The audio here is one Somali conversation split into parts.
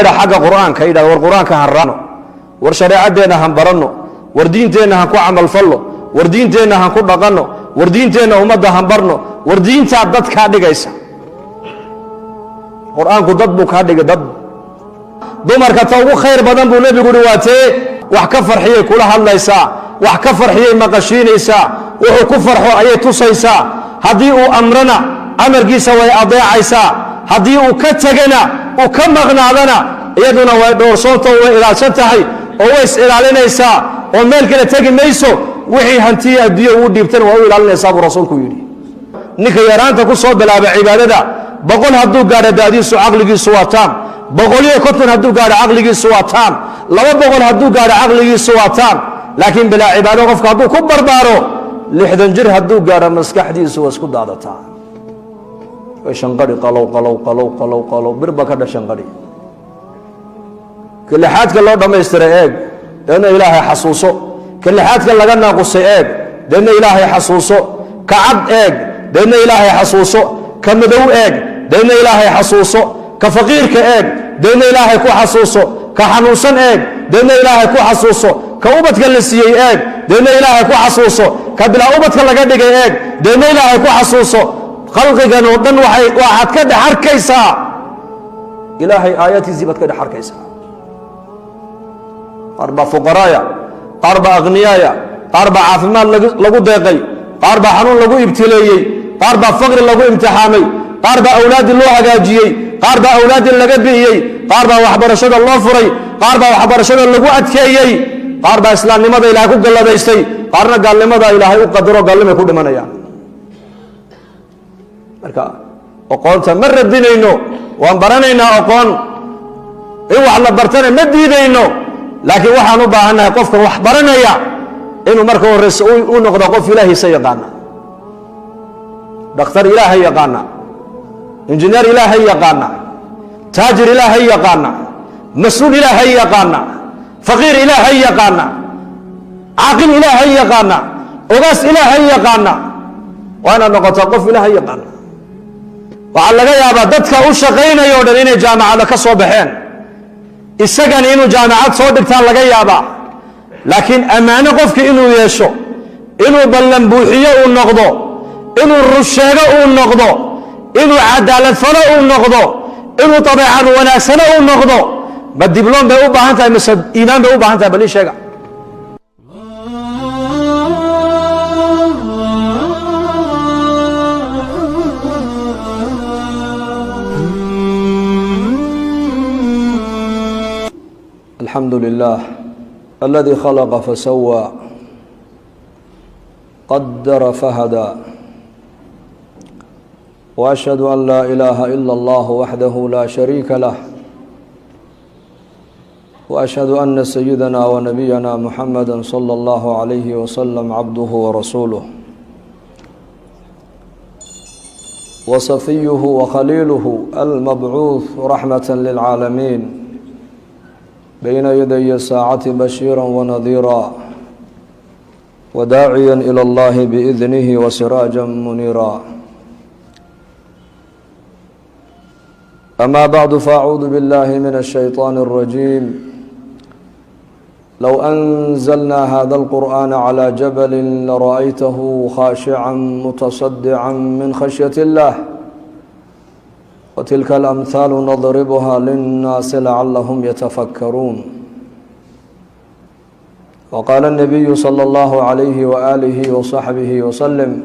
حق قرآن كيدا والقرآن كهرانو ورشريعتنا هم برنو وردينتنا هم كعمل فلو وردينتنا هم كنا قنو وردينتنا هم ده هم برنو وردين تعبد كهذا جيسا قرآن كضد بكهذا جدد دمر كتوه خير بدن بقول بقولواته وحكفر حيه كلها الله يسا وحكفر حيه مقشين يسا وحكفر حيه تصيسا هديء أمرنا أمر جيسا ويأضيع يسا هديء كتجنا وكم مغنانا يدنا ودور صوته وإلى شتهي وويس إلى علينا يسا ومالك لتجي ميسو وحي هنتي أديه ودي بتنو وإلى علينا يسا ورسولك يري نك يران تكون صوت بلا بعبادة بقول هدو قاعد داديس عقلك سواتام بقول يكتن هدو قاعد عقلك سواتام لو بقول هدو قاعد عقلك سواتام لكن بلا عبادة غفك هدو كبر بارو لحدن جر هدو قاعد مسكح دي سوا سكود عادتها شنقري قلو بربك هذا شنقري كل حاد كل الله دم يسترئ لأن إلهي حصوصه كل حاد كل لجنا قصي لأن إلهي حصوصه كعبد لأن إلهي حصوصه كمدو لأن إلهي حصوصه كفقير لأن إلهي كو حصوصه كحنوسن لأن إلهي كو حصوصه كأوبت كالسي لأن إلهي كو حصوصه كبلا أوبت كاللجنا لأن إلهي كو حصوصه خلقك نودن واحد كده حركيسا إلهي آياتي زيبت كده حركيسا أربع فقرايا أربع أغنيايا أربع عافمان لقو ديقي أربع حنون لقو ابتليي أربع فقر لقو امتحامي أربع أولاد الله هجاجيي أربع أولاد لقبيي أربع وحبرشد الله فري أربع وحبرشد لقو أتكيي أربع إسلام لماذا إلهي قل الله ديستي أرنا قال لماذا إلهي قدره قال لما يكون من أيام aqoonta ma radinayno waan baranaynaa aqoon in wax la bartana ma diidayno laakiin waxaan u baahanahay qofka wax baranaya inuu marka horeysa uu noqdo qof ilaahay sayaqaana dhakhtar ilaahay yaqaana injineer ilaahay yaqaana taajir ilaahay yaqaana mas'uul ilaahay yaqaana faqiir ilaahay yaqaana caaqil ilaahay yaqaana ogaas ilaahay yaqaana waana noqoto qof ilaahay yaqaana waxaa laga yaabaa dadka u shaqaynayo dhan inay jaamacada ka soo baxeen isagana inuu jaamacad soo dhigtaan laga yaabaa laakiin ammaano qofka inuu yeesho inuu ballan buuxiyo uu noqdo inuu rusheego uu noqdo inuu cadaalad falo uu noqdo inuu dabeecad wanaagsano uu noqdo ma dibloom bay u baahan tahay mise iimaan bay u baahan tahay bal ii sheega الحمد لله الذي خلق فسوى قدر فهدى وأشهد أن لا إله إلا الله وحده لا شريك له وأشهد أن سيدنا ونبينا محمدا صلى الله عليه وسلم عبده ورسوله وصفيه وخليله المبعوث رحمة للعالمين بين يدي الساعة بشيرا ونذيرا وداعيا إلى الله بإذنه وسراجا منيرا أما بعد فأعوذ بالله من الشيطان الرجيم لو أنزلنا هذا القرآن على جبل لرأيته خاشعا متصدعا من خشية الله وتلك الأمثال نضربها للناس لعلهم يتفكرون وقال النبي صلى الله عليه وآله وصحبه وسلم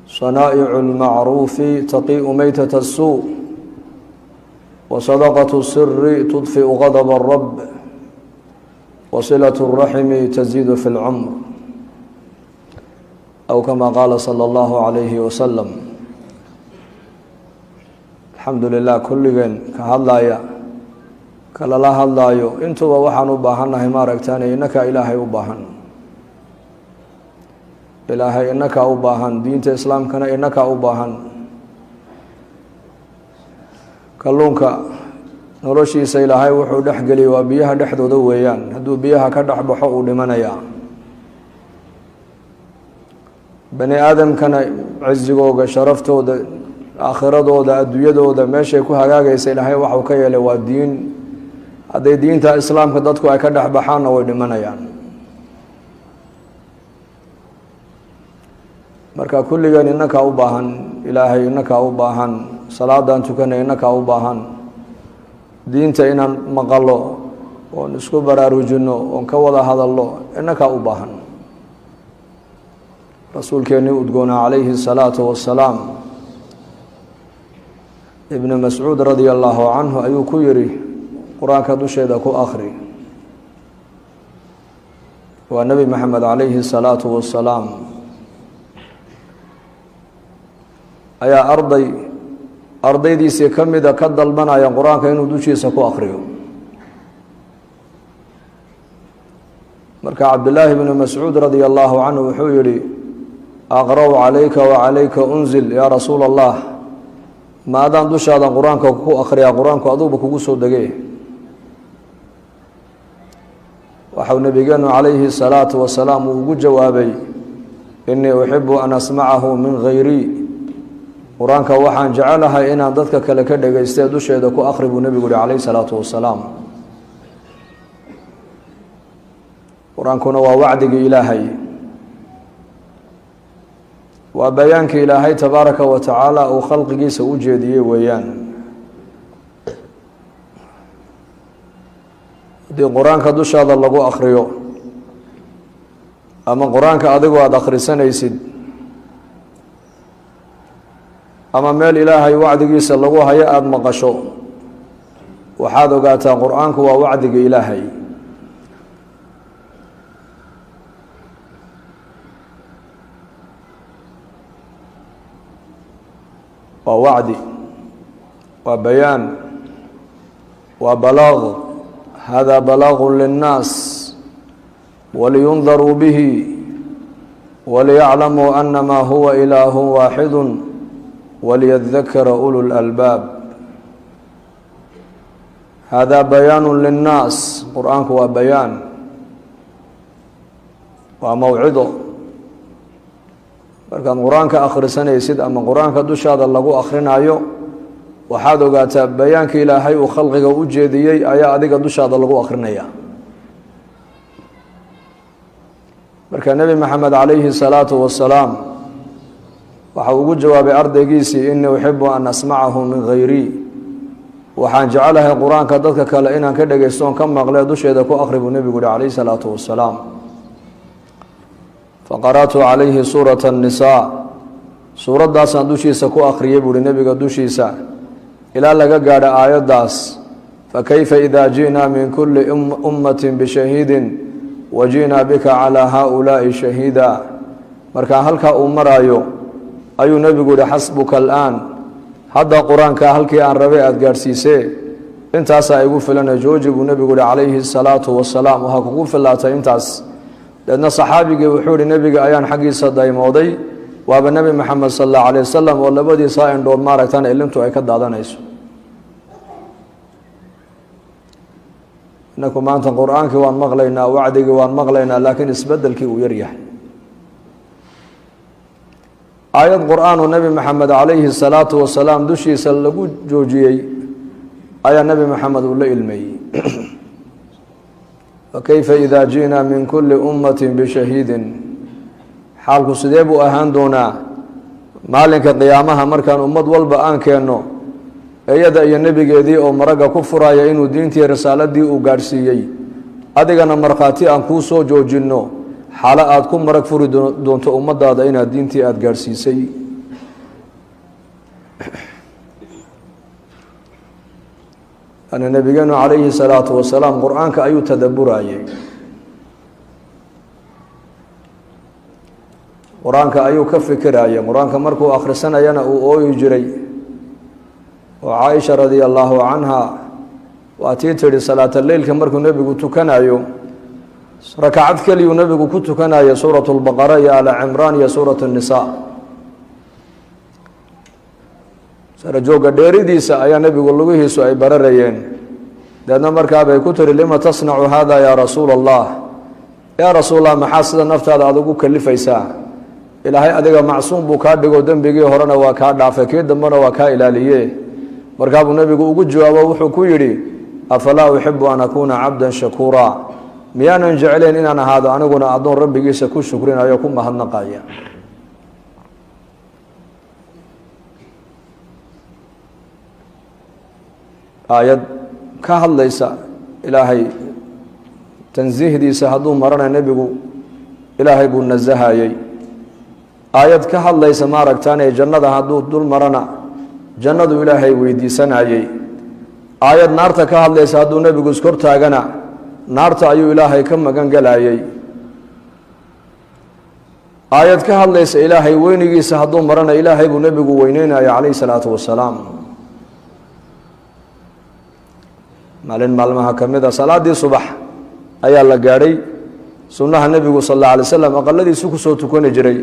صنائع المعروف تقيء ميتة السوء وصدقة السر تطفئ غضب الرب وصلة الرحم تزيد في العمر أو كما قال صلى الله عليه وسلم الحمد لله كلغن كهدلايا كلا هدلايو انتو waxaan u baahanahay ma aragtaan inaka ilaahay u baahan ilaahay inaka u baahan diinta islaamkana inaka u baahan kalluunka noloshiisa ilaahay wuxuu dhaxgeliyay waa biyaha dhaxdooda weeyaan haduu biyaha ka dhaxbaxo uu dhimanaya bani aadamkana cizigooga sharaftooda aakhiradooda adduunyadooda meeshay ku hagaagaysa ilaahay waxuu ka yeelay waa diin. hadday diinta islaamka dadku ay ka dhex baxaanna way dhimanayaan. marka kulligeen innakaa u baahan ilaahay, innakaa u baahan salaadaan tukanay, innakaa u baahan diinta inaan maqallo oon isku baraarujinno oon ka wada hadallo, innakaa u baahan. rasuulkeennii udgoonaa calayhi الsalaatu wassalaam ibn mascuud radia allaahu canhu ayuu ku yidhi qur-aanka dusheeda ku akhri. waa nebi maxamed calayhi الsalaatu wassalaam ayaa ardaydiisii ka mida ka dalbanaya qur-aanka inuu dushiisa ku akhriyo. marka cabdillaahi bnu mascuud radia allaahu canhu wuxuu yidhi aqra'u calayka wacalayka unzil yaa rasuula allah, ma adaan dushaadan qur-aanka ku akhriyaa, qur-aanku aduuba kugu soo degee. waxau nabigeenu calayhi الsalaatu wasalaam uu ugu jawaabay inii uxibu an asmacahu min hayrii, qur-aanka waxaan jecelahay inaan dadka kale ka dhegaystee dusheeda ku akhri buu nebigu yihi calayhi الsalaatu wasalaam. qur-aankuna waa wacdigii ilaahay, waa bayaankii ilaahay tabaaraka wa tacaala uu khalqigiisa u jeediyey weeyaan. haddii qur-aanka dushaada lagu akhriyo ama qur-aanka adigoo aada akhrisanaysid ama meel ilaahay wacdigiisa lagu hayo aada maqasho, waxaad ogaataa qur-aanku waa wacdiga ilaahay. waa wacdi, waa bayaan, waa balaaq. hada balaagu linnaas waliyundaruu bihi waliyaclamuu anamaa huwa ilaahu waaxidu waliyadakara ulu lalbaab. hada bayaanu linnaas, qur-aanku waa bayaan, waa mawcido. markaad qur-aanka akhrisanaysid ama qur-aanka dushaada lagu akhrinayo, waxaad ogaataa bayaanka ilaahay uu khalqiga u jeediyey ayaa adiga dushaada lagu akhrinaya. marka nebi maxamed calayhi الsalaatu wassalaam waxa ugu jawaabay ardaygiisii inii uxibu an asmacahu min hayrii, waxaan jecelahay qur-aanka dadka kale inaan ka dhegaystoon ka maqlee dusheeda ku akhri buu nebigu yihi calayhi الsalaatu wassalaam. faqara'tu calayhi suurata الnisaa, suuraddaasaan dushiisa ku akhriyey buu hi nebiga dushiisa ilaa laga gaadho aayaddaas fakayfa idaa ji'naa min kulli ummatin bishahiidin wa ji'naa bika calaa haaulaa'i shahiida. markaa halkaa uu maraayo ayuu nebigu yihi xasbuka al'aan, hadda qur-aanka halkii aan rabay aada gaadhsiisee, intaasaa igu filana jooji buu nebigu yihi calayhi الsalaatu wassalaam. waxaa kugu filaatay intaas. deedna saxaabigii wuxuu yihi nebiga ayaan xaggiisa daymooday, waaba nebi maxamed sal allahu alayh wasalam oo labadiisaa indhood maaragtan ilintu ay ka daadanayso. inaku maanta qur-aankii waan maqlaynaa, wacdigii waan maqlaynaa, laakiin isbedelkii uu yaryahay. aayad qur-aan oo nebi maxamed calayhi الsalaatu wasalaam dushiisa lagu joojiyey ayaa nebi maxamed uu la ilmeeyey. fakayfa idaa ji'naa min kulli ummatin bishahiidin, xaalku sidee buu ahaan doonaa maalinka qiyaamaha markaan ummad walba aan keenno iyada iyo nebigeedii oo maragga ku furaya inuu diintii risaaladii uu gaadhsiiyey, adigana markhaati aan kuu soo joojinno xaalo aada ku marag furi doonto ummadaada inaad diintii aada gaadhsiisay. ana nebigeenu calayhi الsalaatu wasalaam qur-aanka ayuu tadabburayay, qur-aanka ayuu ka fikiraya. qur-aanka markuu akhrisanayana uu ooyi jiray. oo caaisha radia allaahu canha waa tii tidhi salaata leylka markuu nebigu tukanayo rakacad keliyuu nebigu ku tukanaya suuratu lbaqara iyo ala cimraan iyo suuratu الnisaa. sarajooga dheeridiisa ayaa nebigu lugihiisu ay bararayeen. deedna markaabay ku tiri lima tasnacu hada yaa rasuula allah, yaa rasuul allah maxaa sida naftaada aad ugu kalifaysaa ilaahay adiga macsuum buu kaa dhigo dembigii horena waa kaa dhaafay kii dambena waa kaa ilaaliye markaabuu nebigu ugu jawaabo wuxuu ku yidhi afalaa uxibu an akuuna cabdan shakuura miyaanan jeclayn inaan ahaado aniguna addoon rabbigiisa ku shukrinayo ku mahadnaqaya aayad ka hadlaysa ilaahay tansiihdiisa hadduu marana nebigu ilaahay buu nasahayey aayad ka hadlaysa maaragtaan jannada hadduu dul marana jannadu ilaahay weydiisanayey aayad naarta ka hadlaysa hadduu nebigu iskortaagana naarta ayuu ilaahay ka magan galayey aayad ka hadlaysa ilaahay weynigiisa hadduu marana ilaahay buu nebigu weyneynaya calayhi salaatu wasalaam maalin maalmaha ka mid a salaadii subax ayaa la gaadhay sunnaha nebigu sal alla alay slam aqaladiisu kusoo tukani jiray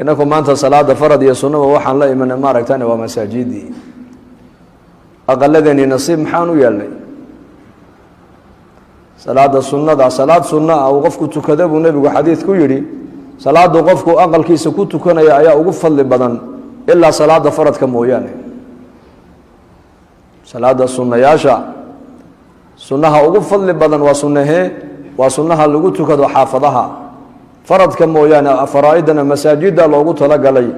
inaku maanta salaada farad iyo sunnaba waxaan la imana maaragtaan waa masaajidii aqaladeeni nasiib maxaan u yeelnay salaada sunnada salaad sunna ah uu qofku tukada buu nebigu xadiid ku yidhi salaadu qofku aqalkiisa ku tukanaya ayaa ugu fadli badan ilaa salaada faradka mooyaane salaada sunnayaasha sunnaha ugu fadli badan waa sunnahee waa sunnaha lagu tukado xaafadaha faradka mooyaane faraa'idana masaajida loogu talagalay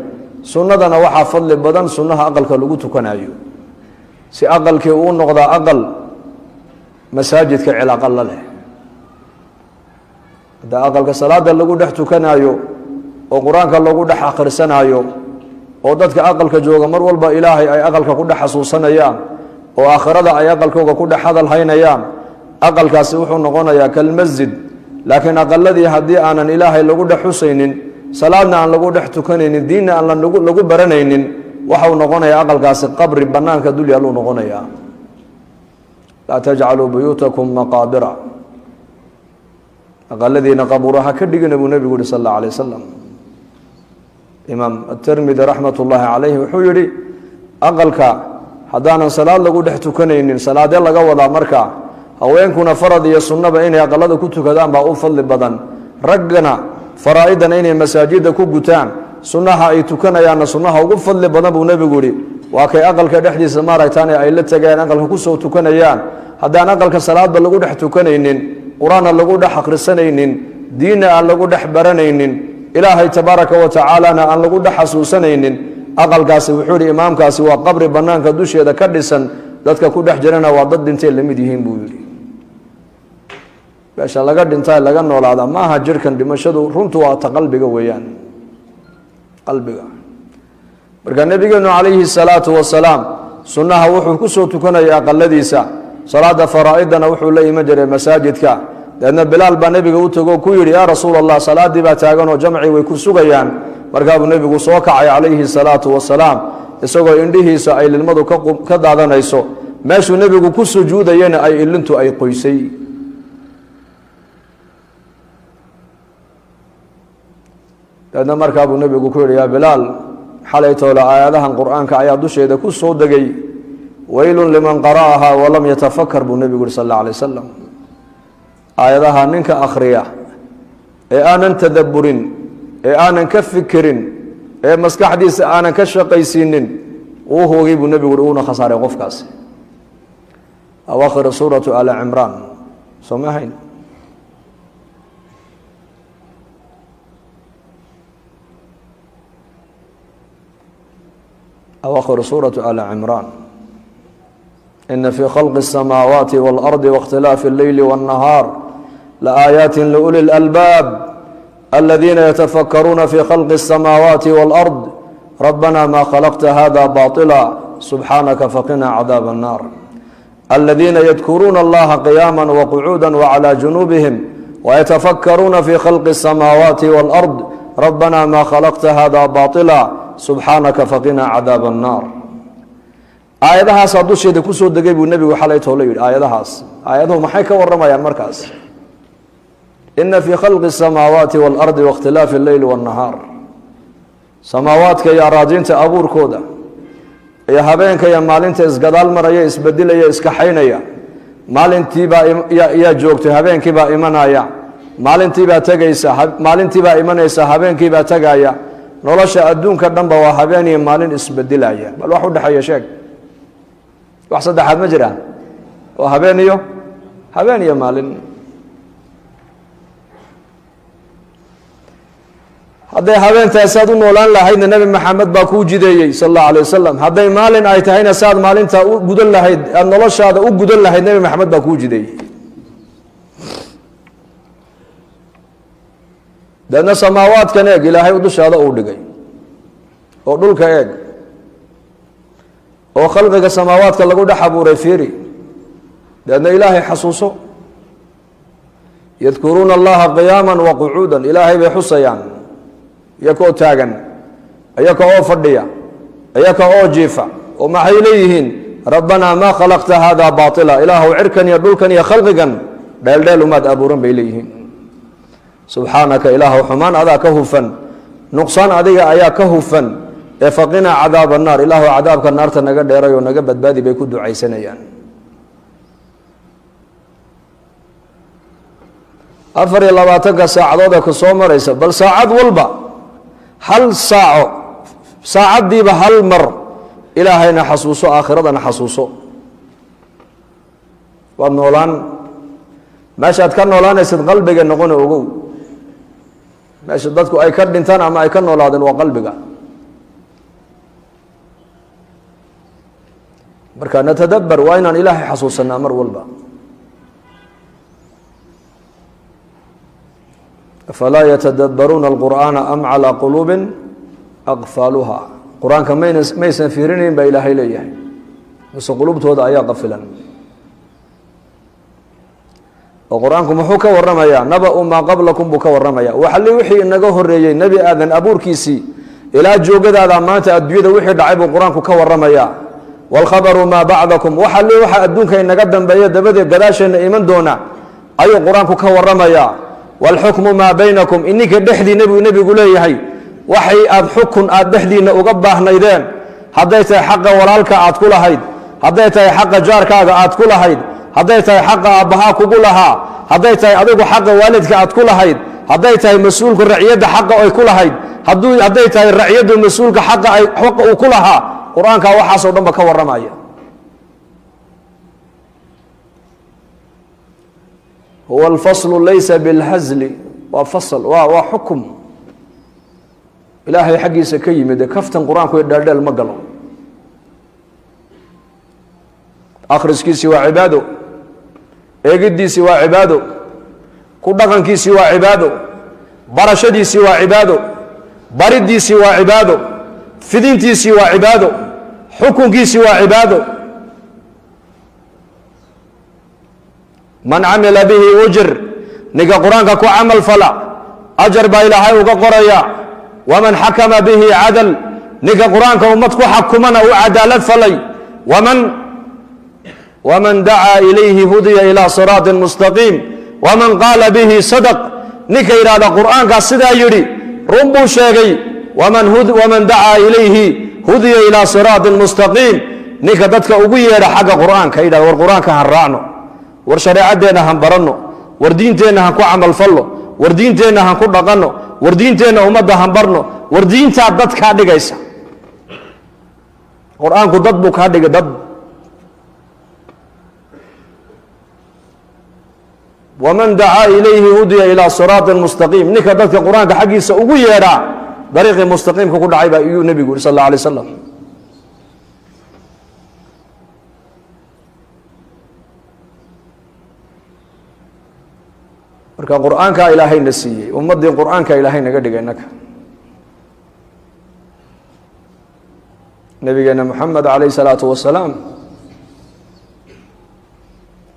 sunnadana waxaa fadli badan sunnaha aqalka lagu tukanayo si aqalkii uu noqdaa aqal masaajidka cilaaqa la leh hadda aqalka salaada lagu dhex tukanayo oo qur-aanka lagu dhex akhrisanayo oo dadka aqalka jooga mar walba ilaahay ay aqalka ku dhex xasuusanayaan oo aakhirada ay aqalkooga ku dhex hadal haynayaan aqalkaasi wuxuu noqonayaa kalmasjid laakiin aqaladii haddii aanan ilaahay lagu dhex xusaynin salaadna aan lagu dhex tukanaynin diinna aan lagu baranaynin waxau noqonayaa aqalkaasi qabri banaanka dul yaaluu noqonayaa laa tajcaluu buyuutakum maqaabira aqaladiina qabuuraha ka dhigina buu nebigu yihi sal alla alay wasalam imaam atirmidi raxmat ullaahi calayhi wuxuu yihi aqalka haddaanan salaad lagu dhex tukanaynin salaadee laga wadaa markaa haweenkuna farad iyo sunnaba inay aqalada ku tukadaan baa u fadli badan raggana faraa'idana inay masaajida ku gutaan sunnaha ay tukanayaanna sunnaha ugu fadli badan buu nebigu yihi waa kay aqalka dhexdiisa maaragtaan ay la tegayaan aqalka kusoo tukanayaan haddaan aqalka salaadba lagu dhex tukanaynin qur-aanna lagu dhex akhrisanaynin diinna aan lagu dhex baranaynin ilaahay tabaaraka wa tacaalana aan lagu dhex xasuusanaynin aqalkaasi wuxuu yihi imaamkaasi waa qabri banaanka dusheeda ka dhisan dadka ku dhex jirana waa dad dhintay la mid yihiin buu yihi meesha laga dhintaa laga noolaada maaha jirkan dhimashadu runtu waa ta qalbiga weeyaan qalbiga marka nabigeenu calayhi salaatu wasalaam sunnaha wuxuu kusoo tukanaya aqaladiisa salaada faraa'idana wuxuu la iman jiray masaajidka deedna bilaal baa nebiga u tago ku yidhi yaa rasuul allah salaadii baa taaganoo jamci way ku sugayaan markaabuu nebigu soo kacay calayhi salaatu wasalaam isagoo indhihiisa ay lilmadu ka daadanayso meeshuu nebigu ku sujuudayana ay ilintu ay qoysay deedna markaabuu nebigu ku yidhi yaa bilaal xalay toole aayadahan qur-aanka ayaa dusheeda ku soo degay weylun liman qara'ahaa walam yatafakar buu nebigu yihi sal alla alay wasalam aayadaha ninka akhriya ee aanan tadabburin ee aanan ka fikirin ee maskaxdiisa aanan ka shaqaysiinin uu hoogay buu nebigu yihi uuna khasaaray qofkaasi awaakhir suuratu ali cimraan soo ma ahayn أواخر سورة آل عمران إن في خلق السماوات والأرض واختلاف الليل والنهار لآيات لأولي الألباب الذين يتفكرون في خلق السماوات والأرض ربنا ما خلقت هذا باطلا سبحانك فقنا عذاب النار الذين يذكرون الله قياما وقعودا وعلى جنوبهم ويتفكرون في خلق السماوات والأرض ربنا ما خلقت هذا باطلا subxaanaka faqinaa cadaab annaar aayadahaasaa dusheeda kusoo degay buu nebigu xalay toolo yidhi aayadahaas aayaduhu maxay ka warramayaan markaas ina fii khalqi asamaawaati waalardi waاkhtilaafi alleyli waاnnahaar samaawaadka iyo araadiinta abuurkooda iyo habeenka iyo maalinta isgadaal maraya isbedilaya iskaxaynaya maalintiibaa yaa joogtay habeenkiibaa imanaya maalintiibaa tegaysa maalintiibaa imanaysa habeenkiibaa tegaya nolosha adduunka dhanba waa habeen iyo maalin isbedelaya bal wax u dhaxeeya sheeg wax saddexaad ma jira waa habeen iyo maalin hadday habeentaas aad u noolaan lahaydna nabi maxamed baa kuu jideeyey sal allahu alayh wasalam hadday maalin ay tahayna saad maalintaa u gudan lahayd aada noloshaada u gudan lahayd nabi maxamed baa kuu jideeyey deedna samaawaadkan eeg ilaahay dushaada uu dhigay oo dhulka eeg oo khalqiga samaawaadka lagu dhex abuuray fiiri deedna ilaahay xasuuso yadkuruuna allaha qiyaama waqucuuda ilaahay bay xusayaan iyakoo taagan iyaka oo fadhiya iyaka oo jiifa oo maxay leeyihiin rabbanaa maa khalaqta hada baatila ilaahu cirkan iyo dhulkan iyo khalqigan dheeldheel umaad abuuran bay leeyihiin subxaanaka ilaahu xumaan adaa ka hufan nuqsaan adiga ayaa ka hufan ee faqinaa cadaaba annaar ilaahu cadaabka naarta naga dheeray oo naga badbaadi bay ku ducaysanayaan 24 saacadood ee ku soo maraysa bal saacad walba hal saaco saacadiiba hal mar ilaahayna xasuuso aakhiradana xasuuso waad noolaan meeshaad ka noolaanaysid qalbiga noqona ogow meesha dadku ay ka dhintaan ama ay ka noolaadeen waa qalbiga marka natadabbar waa inaan ilaahay xasuusanaa mar walba afalaa yatadabbaruuna alqur'aana am calaa quluubin aqfaaluha qur-aanka maysan fiirinayn baa ilaahay leeyahay mise qulubtooda ayaa qafilan oo qur-aanku muxuu ka warramayaa naba-u maa qablakum buu ka warramayaa waxalli wixii inaga horreeyey nebi aadan abuurkiisii ilaa joogadaada maanta adduunyada wixii dhacay buu qur-aanku ka warramayaa waalkhabaru maa bacdakum waxalli waxa adduunka inaga dambeeya dabadeed gadaasheenna iman doona ayuu qur-aanku ka warramayaa waalxukmu maa baynakum ininka dhexdii nebigu leeyahay waxay aad xukun aad dhexdiinna uga baahnaydeen hadday tahay xaqa walaalka aad ku lahayd hadday tahay xaqa jaarkaaga aad ku lahayd hadday tahay xaqa aabbahaa kugu lahaa hadday tahay adigu xaqa waalidka aad ku lahayd hadday tahay mas-uulku raciyadda xaqa ay ku lahayd hadday tahay raciyaddu mas-uulka xaqa uu ku lahaa qur-aankaa waxaasoo dhan ba ka warramaya huwa alfaslu laysa bilhazli waa fasl waa xukum ilaahay xaggiisa ka yimid ee kaftan qur-aanku iyo dheeldheel ma galo akhriskiisii waa cibaado eegiddiisii waa cibaado ku dhaqankiisii waa cibaado barashadiisii waa cibaado bariddiisii waa cibaado fidintiisii waa cibaado xukunkiisii waa cibaado man camila bihi ujr ninka qur-aanka ku camal fala ajar baa ilaahay uga qoraya waman xakama bihi cadal ninka qur-aanka ummad ku xakumana u cadaalad falay waman dacaa ilayhi hudiya ilaa siraatin mustaqiim waman qaala bihi sadaq ninka yidhahda qur-aankaa sidaa yidhi run buu sheegay waman dacaa ilayhi hudiya ilaa siraatin mustaqiim ninka dadka ugu yeedha xagga qur-aanka yidhahda war qur-aanka han raacno war shareecadeenna han baranno war diinteenna han ku camalfalno war diinteenna han ku dhaqanno war diinteenna ummadda han barno war diintaa dad kaa dhigaysa qur-aanku dad buu kaa dhigay dad waman dacaa ilayhi hudiya ilaa siraatin mustaqiim ninka dadka qur-aanka xaggiisa ugu yeedhaa dariiqii mustaqiimka ku dhacay baa iyuu nebigu yuri sal alla alay wasalam marka qur-aankaa ilaahayna siiyey ummaddii qur-aanka ilaahay naga dhigay innaka nabigeena moxamed calayhi salaatu wasalaam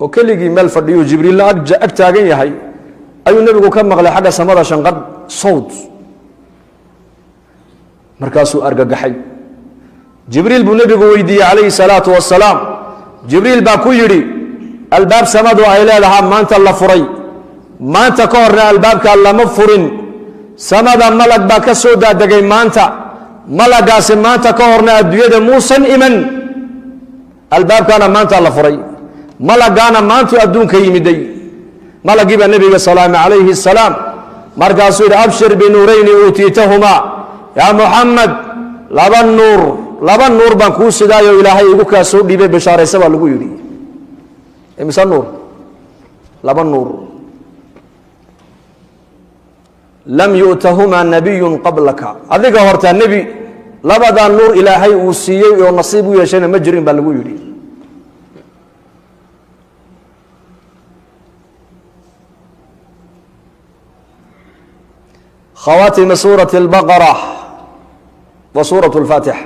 oo keligii meel fadhiyu jibriilla ag taagan yahay ayuu nebigu ka maqlay xagga samada shanqadh sawd markaasuu argagaxay jibriil buu nebigu weydiiyey calayhi salaatu wasalaam jibriil baa ku yidhi albaab samadu ay leedahaa maanta la furay maanta ka horna albaabkaa lama furin samada malag baa ka soo daadegay maanta malagaasi maanta ka horna adduunyada muusan iman albaabkaana maanta la furay malagaana maantu adduunka yimiday malagii baa nebiga salaame calayhi salaam markaasuu yidhi abshir binuurayni uutiitahumaa yaa muxamed laba nuur baan kuu sidaayo ilaahay igu kaa soo dhiibay bishaaraysa baa lagu yidhi imise nuur laba nuur lam yu'tahumaa nabiyun qablaka adiga hortaa nebi labadaa nuur ilaahay uu siiyey oo nasiib u yeeshayna ma jirin baa lagu yidhi khawaatima suurati albaqara wa suuratu alfaatixa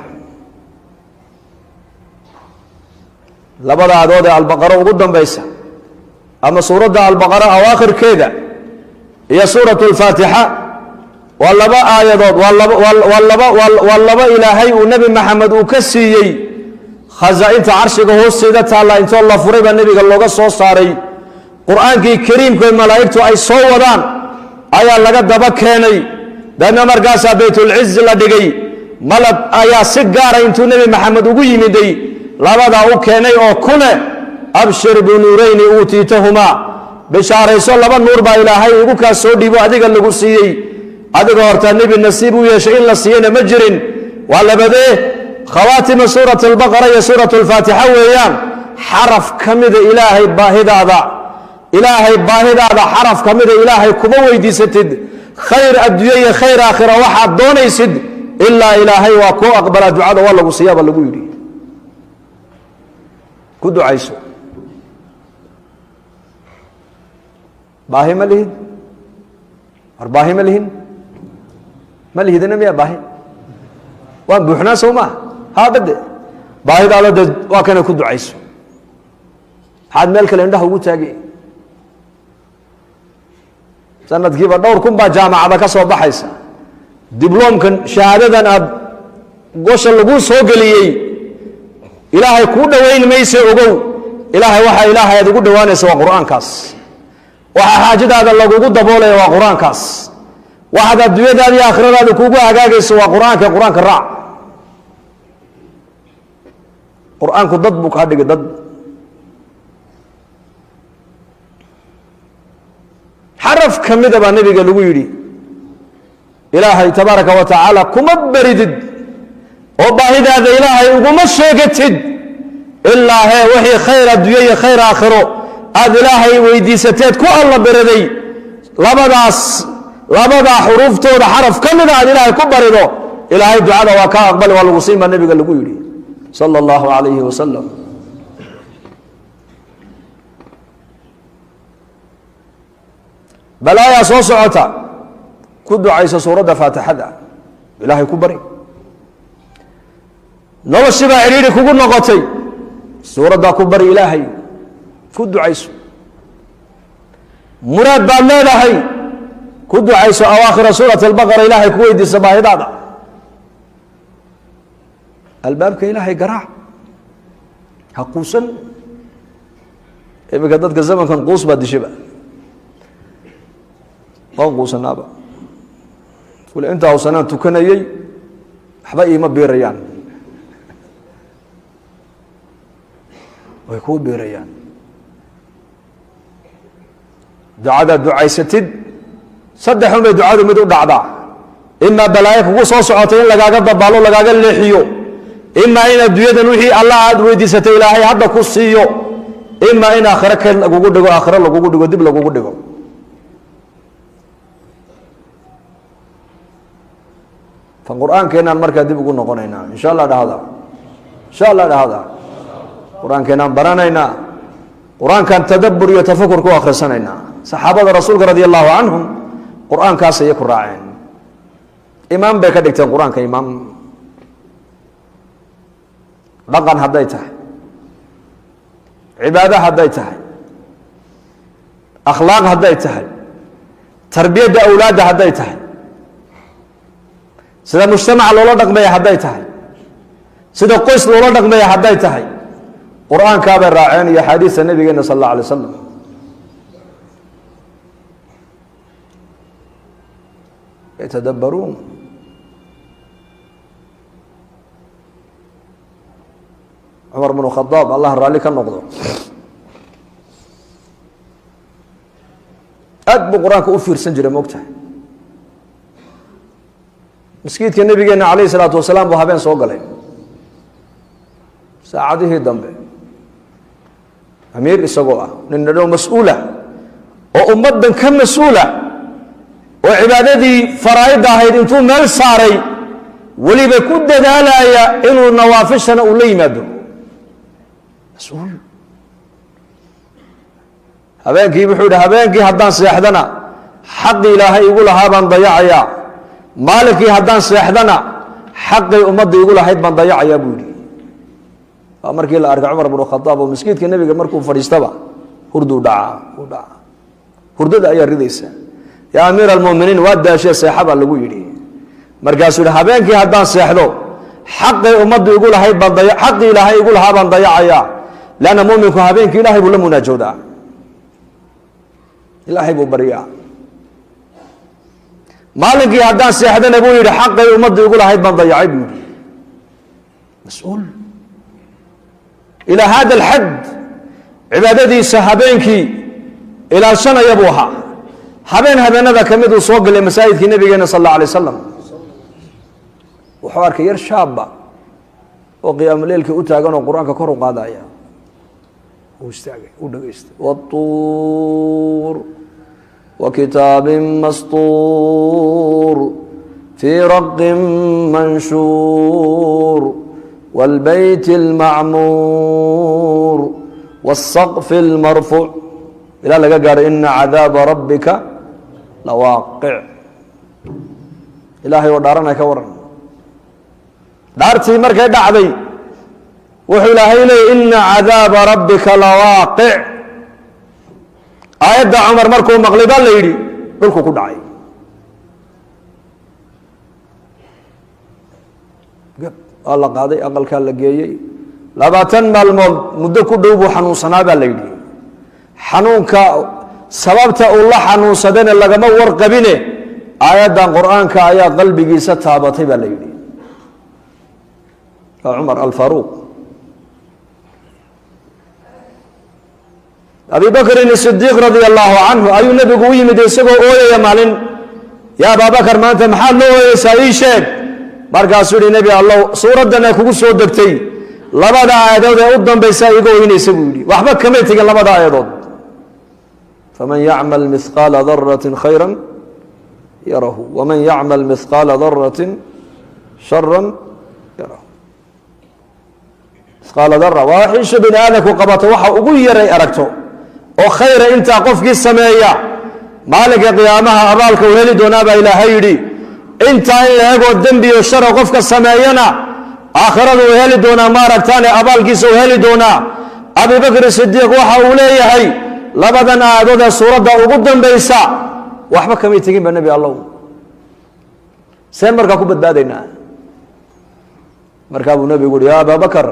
labada aadood ee albaqara ugu dambaysa ama suuradda albaqara awaakhirkeeda iyo suuratu alfaatixa waa laba aayadood waa laba ilaahay uu nebi maxamed uu ka siiyey khasaa-inta carshiga hoosteeda taalla intoo la furay baa nebiga looga soo saaray qur-aankii kariimkood malaa'igtu ay soo wadaan ayaa laga daba keenay dabeedna markaasaa baytulcizi la dhigay malab ayaa si gaara intuu nebi maxamed ugu yimiday labadaa u keenay oo kule abshir binuurayni uutiitahumaa bishaarayso laba nuur baa ilaahay igu kaa soo dhiibo adiga lagu siiyey adiga hortaa nebi nasiib u yeeshay in la siiyeyna ma jirin waa labadee khawaatima suurat albaqara iyo suurat alfaatixa weeyaan xaraf ka mida ilaahay baahidaada xaraf ka mida ilaahay kuma weydiisatid khayr adduunye iyo khayr aakhira waxaad doonaysid ilaa ilaahay waa kuu aqbalaa ducada waa lagu siiyaaba lagu yidhi ku ducayso baahi ma lihid war baahi ma lihin ma lihidina miyaa baahi waan buuxnaa sow maaha haabade baahidaada dee waa kana ku ducayso maxaad meel kale indhaha ugu taagay sanadkiiba dhowr kun baa jaamacada ka soo baxaysa dibloomkan shahaadadan aad gosha lagu soo geliyey ilaahay kuu dhowayn mayse ogow ilaahay waxaa ilaahay aad ugu dhowaanaysa waa qur-aankaas waxaa xaajadaada lagugu daboolaya waa qur-aankaas waxaad adduunyadaada iyo aakhiradaada kuugu hagaagayso waa qur-aanka raac qur-aanku dad buu kaa dhigay dad xaraf ka mida baa nebiga lagu yidhi ilaahay tabaaraka wa tacaala kuma baridid oo baahidaada ilaahay uguma sheegatid ilaa hee wixii khayr adduunye iyo khayr aakhiro aada ilaahay weydiisateed ku alla beraday labadaa xuruuftooda xaraf ka mida aad ilaahay ku barido ilaahay ducada waa kaa aqbali waa lagu siin baa nebiga lagu yidhi sala allahu calayhi wasalam balaayaa soo socota ku ducayso suuradda faatixada ilaahay ku bari noloshibaa cidhiidhi kugu noqotay suuraddaa ku bari ilaahay ku ducayso muraad baad leedahay ku ducayso awaakhira suurat albaqara ilaahay ku weydiisa baahidaada albaabka ilaahay garaac ha quusan iminka dadka zamankan quus baa dishaba waan quusanaaba kule intaa hawsanaan tukanayey waxba iima biirayaan way kuu biirayaan ducadaad ducaysatid saddexun bay ducadu mid u dhacdaa imaa balaayo kugu soo socotay in lagaaga dabaalo lagaaga leexiyo imaa in adduunyadan wixii allah aad weydiisatay ilaahay hadda ku siiyo imaa in aakhiro ka lagugu dhigo aakhiro lagugu dhigo dib lagugu dhigo fa qur-aankeenaan markaa dib ugu noqonaynaa insha allah dhahda qur-aankeenaan baranaynaa qur-aankan tadabbur iyo tafakur ku akhrisanaynaa saxaabada rasuulka radi allahu canhum qur-aankaas ayay ku raaceen imaam bay ka dhigteen qur-aanka imaam dhaqan hadday tahay cibaado hadday tahay akhlaaq hadday tahay tarbiyadda awlaadda hadday tahay sida mujtamaca loola dhaqmaya hadday tahay sida qoys loola dhaqmaya hadday tahay qur-aankaabay raaceen iyo axaadiista nabigeena sal alla alay wasalam yatadabbaruun cumar bnu khadaab allah raalli ka noqdo aad buu qur-aanka u fiirsan jiray moogtahay مسكيتك النبي عليه الصلاة والسلام وهابين صوغلين ساعده دمبه أمير إسقوة لأنه مسؤولة وأمدا كم مسؤولة وعبادتي فرائضها هيد انتو مال ساري ولي بكود دالايا إنو نوافشنا ولي مادو مسؤول هبانكي بحود هبانكي هدان سيحدنا حق إلهي يقول هابان ضيعيا مالكي هدان سيحدنا حق أمد يقول هيد بان ضيعيا بولي markii la arkay Umar ibn Khattab oo miskiidka nabiga markuu fariistaba hurdu dhaca hurdada ayaa ridaysa ya amir al-mu'minin wadaashay saxaba lagu yiri markaasuu habeenkii hadaan seexdo xaqi umadu igu lahayd badaya xaqi ilaahay igu lahaban dayacaya laana mu'minku habeenkii ilaahay buu la munaajoodaa ilaahay buu bariyaa maalinkii hadaan seexdana buu yiri xaqi umadu igu lahayd ban dayacay buu mas'uul إلى هذا الحد عبادتي سهبينكي إلى سنة يبوها هبين هذا كمدو صوق لمساجد النبي صلى الله عليه وسلم وحوار كير شابة وقيام الليل كأتاقنا القرآن ككرو قادايا والطور وكتاب مسطور في رق منشور والبيت المعمور والسقف المرفوع إلى لقى قال إن عذاب ربك لواقع إلهي ودارنا كورن دارتي مركي دعبي وحو إلهي لي إن عذاب ربك لواقع آيات عمر مركو مغلبا ليدي بلكو كدعي الله قاضي أقل كان لقيي لباتن مالمود مدة كدوب حنون صنابا ليدي حنون كا سببت الله حنون صدن اللقما ورقبينه آيات القرآن كآيات قلبي جيستها بطيبا ليدي عمر الفاروق أبي بكر الصديق رضي الله عنه أي النبي قوي مديسكو أويا يا مالين يا أبا بكر ما أنت محل له سايشك markaasuu yidhi nebi allow suuraddana kugu soo degtay labada aayadood ee u dambaysaa iga oynaysa buu yidhi waxba kamay tegin labada aayadood faman yacmal mithqaala daratin khayran yarahu waman yacmal mithqaala daratin sharan yarahu mithqaala dara waa xiisha bini aadamku qabato waxa ugu yaray aragto oo khayra intaa qofkii sameeya maalinka qiyaamaha abaalka uu heli doonaa baa ilaahay yidhi inta in la eego dambi iyo shar qofka sameeyana aakhiradu uu heli doonaa ma aragtaan abaalkiisa uu heli doonaa Abu Bakr Siddiq waxa uu leeyahay labadan aayadood suurada ugu dambaysa waxba kamay tagin ba nabi Allah seen marka ku badbaadayna marka uu nabigu yiri ya Abu Bakr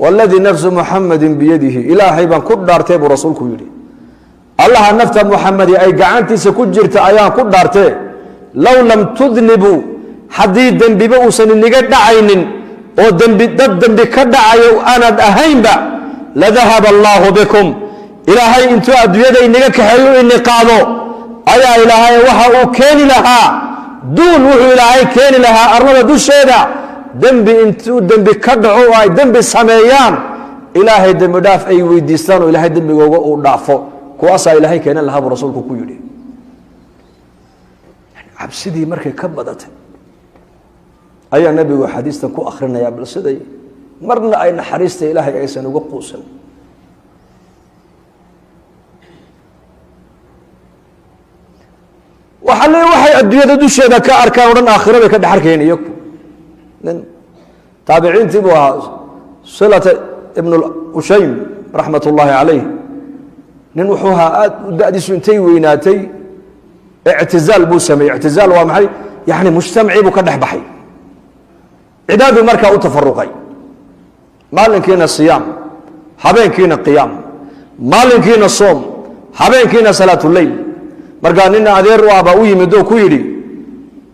walladhi nafsu Muhammadin biyadihi ilaahay ban ku dhaartay buu rasuulku yiri Allah nafta Muhammadi ay gacantiisa ku jirta ayaan ku dhaartay لو لم تذنبوا حديد ذنبي بوسن نجد عين أو ذنبي كدع أنا أهين با لذهب الله بكم إلى هاي أنتوا أدوية نجك حلو إني قالوا أيا إلى هاي وها كان لها دون وحي إلى هاي كان لها أرنب دو شيدا ذنبي أنتوا ذنبي كدعوا أي ذنبي سميان إلى هاي ذنبي داف أي ويديستان وإلى هاي ذنبي ودافو كواسا إلى هاي كان لها برسولك كيولي عبسدي مركي كبدت أي النبي وحديثا كو أخرنا يا بلسدي مرنا أي نحريست إلهي عيسى وقوسا وحلي وحي الدنيا دوشي هذا كأركان ورن آخرة بك دحركين يكو تابعين تبوها صلة ابن الأشيم رحمة الله عليه ننوحوها دادي سنتي ويناتي اعتزال بو سمي اعتزال ومحي يعني مجتمعي بو كدح بحي عداد مركا وتفرقي مالن كينا الصيام حبين كينا القيام مالن كينا الصوم حبين كينا صلاة الليل مركا نينا أدير وابا ويمدو كويري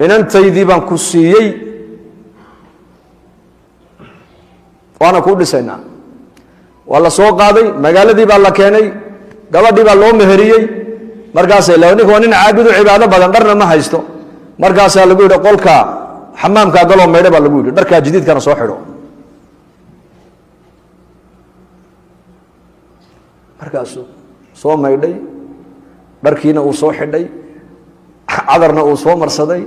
إن أنت يديبان كسيي وانا كل سنة والله سوق هذه مقالة دي بالله كيني قبل دي بالله مهريي markaas ay lawni ko nin caabudu cibaado badan qarna ma haysto markaas lagu yiri qolka xamaamkaa galoo maydha baa lagu yidhi, dharkaa jadiidkana soo xidho. markaasuu soo maydhay, dharkiina uu soo xidhay, cadarna uu soo marsaday.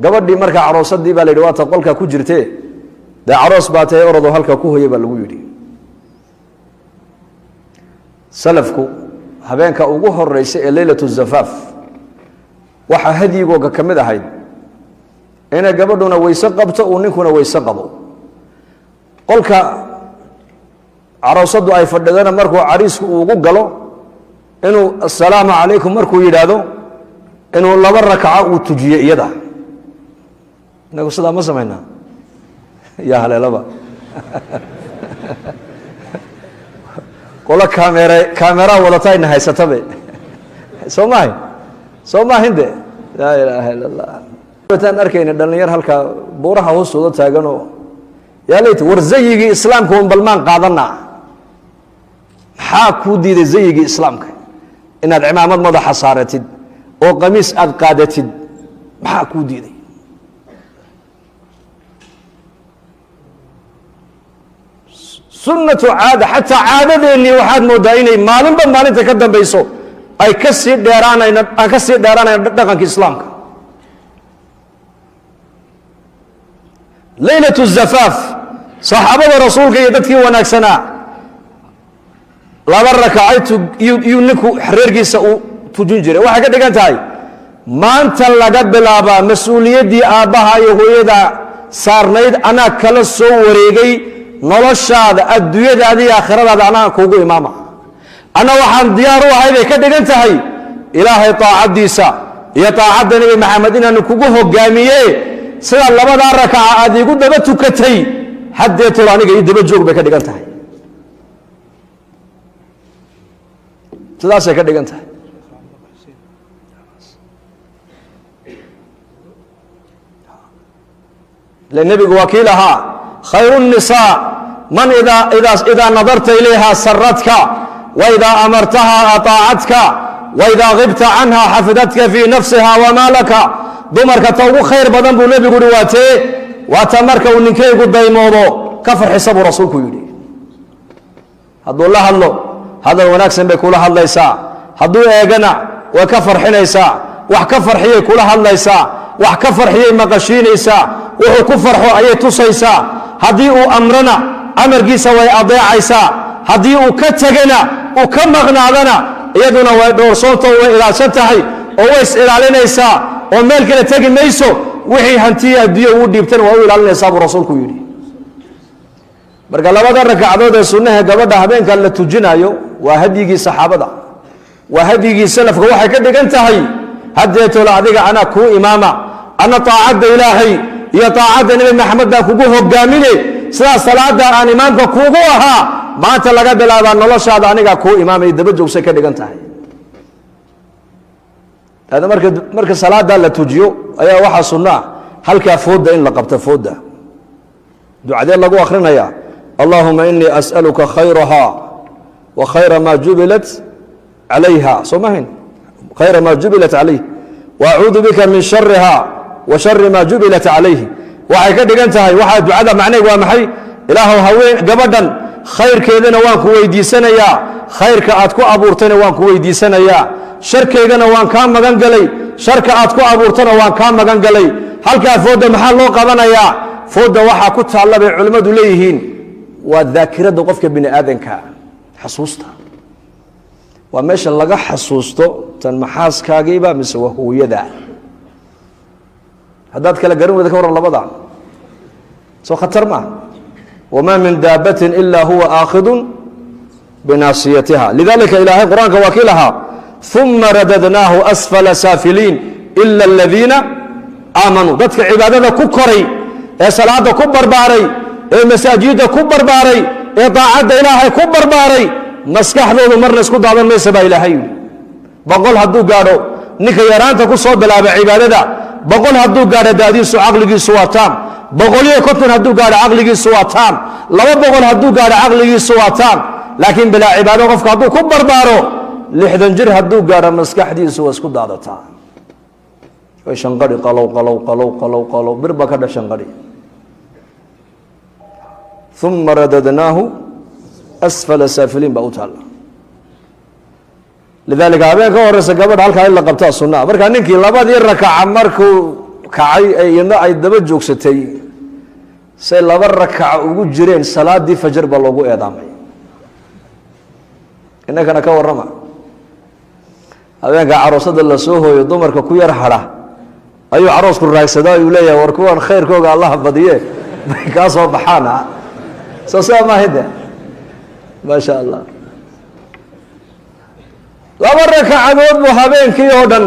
gabadhii markaa caroosadii baa la yidhi waata qolkaa ku jirtee dee caroos baa tahay orodoo halkaa ku hoya baa lagu yidhi. salafku habeenka ugu horeysa ee leylatu zafaaf waxaa hadyigooga ka mid ahayd inay gabadhuna weyse qabto uu ninkuna weyse qabo. qolka caroosadu ay fadhidana markuu cariisku ugu galo inuu assalaamu calaykum markuu yidhaahdo inuu 2 rakaca uu tujiyo iyada. inagu sidaa ma samaynaa yaa haleelaba qola kaamera wadata ina haysatabe soo maahin de laa ilaaha illa allah. wataan arkayna dhalinyar halkaa buuraha hoostooda taaganoo yaa leyt war zayigii islaamka un balmaan qaadana. maxaa kuu diiday zayigii islaamka inaad cimaamad madaxa saaratid oo qamiis aad qaadatid? maxaa kuu diiday? sunnatu caada, xataa caadadeennii waxaad moodaa inay maalinba maalinta ka dambayso ay ka sii dheeraanayaan dhaqanka islaamka. leylatu zafaaf saxaabada rasuulka iyo dadkii wanaagsanaa 2 rakacay iyuu ninku reerkiisa uu tujin jiray. waxay ka dhigan tahay maanta laga bilaabaa mas-uuliyaddii aabbaha iyo hooyada saarnayd anaa kala soo wareegay noloshaada, adduunyadaada iyo aakhiradaada anaa kuugu imaama. anna waxaan diyaar u ahay bay ka dhigan tahay ilaahay taacaddiisa iyo taacadda nebi maxamed inaanu kugu hogaamiye sidaa 2 rakaca aad iigu daba tukatay haddeetooda aniga ii daba joog bay ka dhigan tahay. sidaasay ka dhigan tahay. le nebigu waa kii lahaa khayru الnisaa man idaa nadarta ilayha saradka waidaa amartaha aطaacadka waidaa gibta canha xafidadka fii nafsiha wamaa laka. dumarka ta ugu khayr badan buu nebigu uhi waatee waata marka uu ninkaygu daymoodo ka farxisa buu rasuulku yidhi. hadduu la hadlo hadal wanaagsan bay kula hadlaysaa, hadduu eegana way ka farxinaysaa, wax ka farxiyay kula hadlaysaa, wax ka farxiyay maqashiinaysaa, wuxuu ku farxo ayay tusaysaa. haddii uu amrana amarkiisa way adeecaysaa, haddii uu ka tegana uu ka maqnaadana iyaduna way dhowrsoontoo way ilaashan tahay oo way is ilaalinaysaa oo meel kale tegi mayso. wixii hantiya adduunya uu dhiibtana waa u ilaalinaysaa buu rasuulku yidhi. marka 2 ragcadood ee sunnaha gabadha habeenka la tujinayo waa hadyigii saxaabada, waa hadyigii salafka. waxay ka dhigan tahay haddeetoola adiga anaa kuu imaama, ana taacadda ilaahay iyo taacadda nebi maxamed baan kugu hogaamine sidaas salaada aan imaamka kuugu ahaa maanta laga bilaabaa noloshaada anigaa kuu imaamay daba joogsay ka dhigan tahay. marka salaada la tujiyo ayaa waxaa sunna ah halkaa fooda in la qabto. fooda ducadee lagu akrinaya allahuma inii as'aluka khayraha wa khayra ma jubilat calayha, soo mahayn khayra ma jubilat calayh waacuudu bika min shariha wa shari ma jubilat calayhi. waxay ka dhigan tahay waxaa ducada macnaheed waa maxay? ilaahow haween gabadhan khayrkeedana waan ku weydiisanayaa, khayrka aad ku abuurtayna waan ku weydiisanayaa, sharkeygana waan kaa magan galay, sharka aad ku abuurtana waan kaa magan galay. halkaa fooda maxaa loo qabanayaa? fooda waxaa ku taalla bay culimmadu leeyihiin waa daakirada qofka bini aadanka, xasuusta. waa meesha laga xasuusto tan maxaaskaagiiba mise waa hooyada. haddaad kala garan weyda ka waran labada soo khatar maaha. wamaa min daabatin ilaa huwa aakhidun binaasiyatiha. lidalika ilaahay qur-aanka waa kii lahaa uma radadnaahu asfala saafiliin ila aladiina aamanuu. dadka cibaadada ku koray ee salaada ku barbaaray ee masaajidda ku barbaaray ee daacadda ilaahay ku barbaaray maskaxdoodu marna isku daadan maysa baa ilaahay yidhi. 100 hadduu gaadho ninka yaraanta ku soo bilaaba cibaadada 100 hadduu gaadho daadiisu caqligiisu waa taam, 150 hadduu gaadho caqligiisu waa taam, 200 hadduu gaadho caqligiisu waa taam. laakiin bilaa cibaado qofka hadduu ku barbaaro 60 jir hadduu gaadho maskaxdiisu waa isku daadataa. shanqadhi qalow bir baa ka dha shanqadhi uma radadnaahu asfala saafiliin baa u taalla lidaalika habeen ka horeysa gabadha halkaa in la qabtaa sunnaa markaa ninkii labadii rakaca markuu kacay iyadna ay daba joogsatay say laba rakaca ugu jireen salaadii fajar baa loogu eedaamay innakana ka warrama habeenka caroosada la soo hooyo dumarka ku yar hadha ayuu caroosku raagsadaa ayuu leeyahay war kuwan khayrkooga allaha badiye bay kaa soo baxaana soo saa maahide maa sha allah laba rakacadood buu habeenkii oo dhan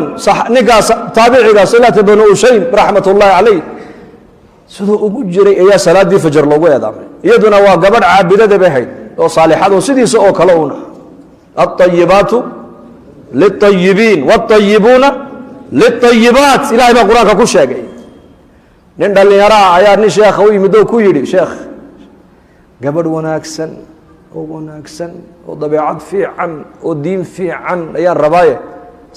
ninkaas taabiciga Salat ibn Ushaym raxmat ullaahi calayh siduu ugu jiray ayaa salaadii fajar loogu eedaamay iyaduna waa gabadh caabidada bay ahayd oo saalixad oo sidiisa oo kale una at-tayyibaatu lit-tayyibiin wat-tayyibuuna lit-tayyibaat ilaahay baa qur-aanka ku sheegay nin dhalinyaro ah ayaa nin sheekha u yimid oo ku yidhi sheekh gabadh wanaagsan oo dabeecad fiican oo diin fiican ayaan rabaaye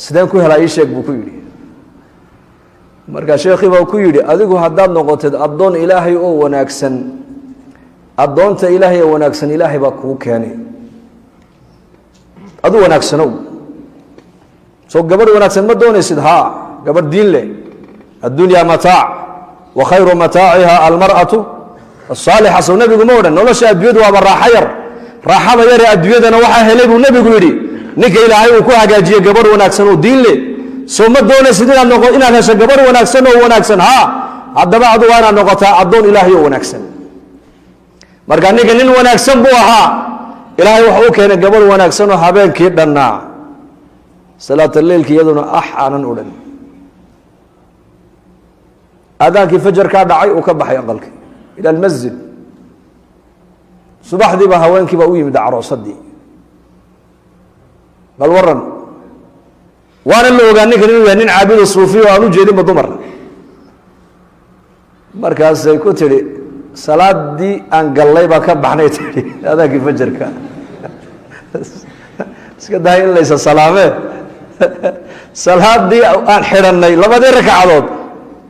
sideen ku helaa ii sheeg buu ku yidhi markaa sheekhii baa ku yidhi adigu haddaad noqotid addoon ilaahay oo wanaagsan addoonta ilaahay oo wanaagsan ilaahay baa kugu keenay adu wanaagsanow soo gabadh wanaagsan ma doonaysid haa gabadh diin leh addunya mataac wa khayru mataaciha almar'atu asaalixa soo nebigu ma odhan nolosha adduunyadu waaba raaxo yar raaxada yare adduunyadana waxaa helay buu nebigu yidhi ninka ilaahay uu ku hagaajiyey gabadh wanaagsan oo diin leh soo ma doonaysid inaad hesho gabadh wanaagsan oo wanaagsan haa haddaba adu waa inaad noqotaa addoon ilaahay oo wanaagsan marka ninka nin wanaagsan buu ahaa ilaahay waxa u keenay gabadh wanaagsan oo habeenkii dhannaa salaata leylki iyaduna aanan odhan aadaankii fajarkaa dhacay uu ka baxay aqalkii ila almasjid subaxdiiba haweenkii baa u yimid caroosadii bal waran waana la ogaa ninkan inuu yahay nin caabudo suufi oo aan u jeedinba dumar markaasay ku tidhi salaadii aan gallay baa ka baxnay tidhi aadaankii fajarka iska dahay in laysa salaamee salaadii aan xidhannay labadii rakacadood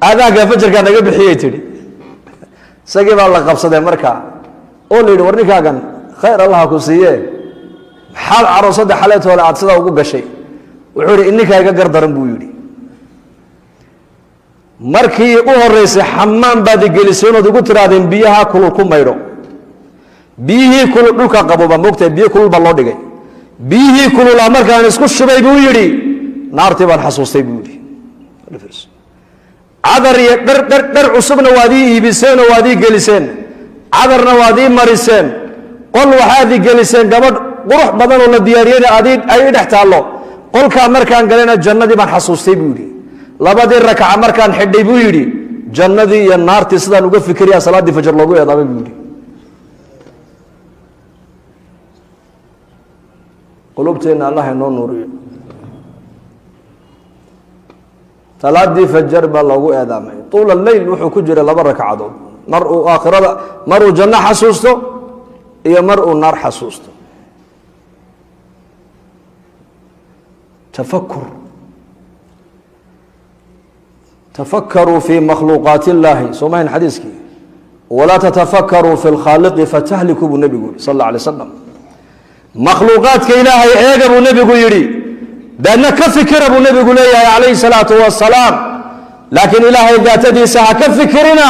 aadaanka fajarkaa naga bixiyey tidhi isagii baa la qabsadee markaa oo la yidhi war ninkaagan khayr allaha ku siiye maxaad caroosadda xaleetoole aad sidaa ugu gashay wuxuu yidhi ininkaa iga gardaran buu yidhi markii u horeysay xamaan baad igelisay inaad ugu tiraadeen biyaha kulul ku maydho biyihii kulul dhulka qaboba moogtahay biyo kulul baa loo dhigay biyihii kulula markaan isku shubay buu yidhi naartii baan xasuustay buu yidhi cadar iyo dhar cusubna waad ii iibiseen oo waad ii geliseen cadarna waad ii mariseen qol waxaad ii geliseen gabadh qurux badan oo la diyaariyeyna ay ii dhex taallo qolkaa markaan galayna jannadii baan xasuustay buu yidhi labadii rakaca markaan xidhay buu yidhi jannadii iyo naartii sidaan uga fikiryaa salaaddii fajar loogu eedaamay buu yidhi qulubteenna allah inoo nuuriyo salaadii fajar baa loogu eedaamay tuula leyl wuxuu ku jiray laba rakacadood mar uu aakhirada mar uu janno xasuusto iyo mar uu naar xasuusto tafakkaruu fi makhluuqaati illaahi soo mahayn xadiiskii walaa tatafakkaruu fi lkhaaliqi fatahliku buu nebigu yihi sal alla alay slam makhluuqaadka ilaahay eega buu nebigu yidhi daadna ka fikira buu nebigu leeyahay calayhi salaatu wasalaam laakiin ilaahay daatadiisa ha ka fikirina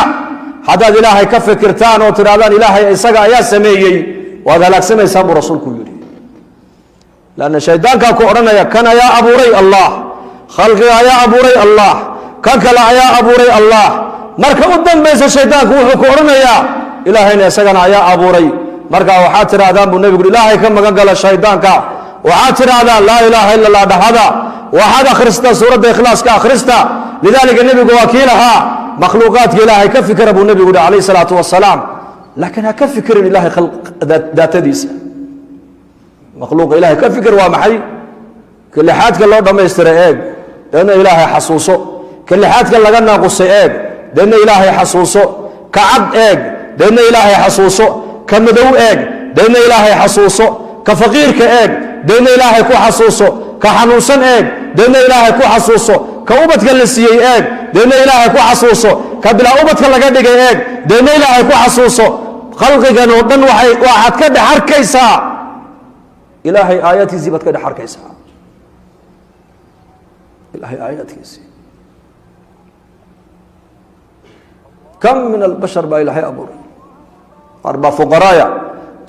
haddaad ilaahay ka fikirtaan oo tidhahdaan ilaahay isaga ayaa sameeyey waad halaagsamaysaa buu rasuulku yidhi lanna shaydaankaa ku odhanaya kan ayaa abuuray allah khalqiga ayaa abuuray allah kan kale ayaa abuuray allah marka u dambaysa shaydaanku wuxuu ku odhanayaa ilaahayna isagana ayaa abuuray markaa waxaad tidhahdaan buu nebigu ilaahay ka magan gala shaydaanka waxaad tidhahdaan laa ilaaha ila allah dhahada waxaad akhristaa suuradda ikhlaaska akhrista lidaalika nebigu waa kii lahaa makhluuqaadka ilaahay ka fikira buu nebigu yihi calayhi salaatu wasalaam laakiin ha ka fikirin ilaahay daatadiisa makhluuqa ilaahay ka fikir waa maxay ka lixaadka loo dhammaystiray eeg deedna ilaahay xasuuso ka lixaadka laga naaqusay eeg deedna ilaahay xasuuso ka cad eeg deedna ilaahay xasuuso ka madow eeg deedna ilaahay xasuuso ka faqiirka eeg deedna ilaahay ku xasuuso ka xanuunsan eeg deedna ilaahay ku xasuuso كأوبت كالسيء إيج دينا إلهي كو حسوسه كبلا أوبت كاللقى ديك إيج دينا إلهي كو حسوسه خلقي كانوا ودن واحد كده حركيسا إلهي آياتي زيبت كده حركيسا إلهي آياتي زي كم من البشر با إلهي أبور قاربا فقرايا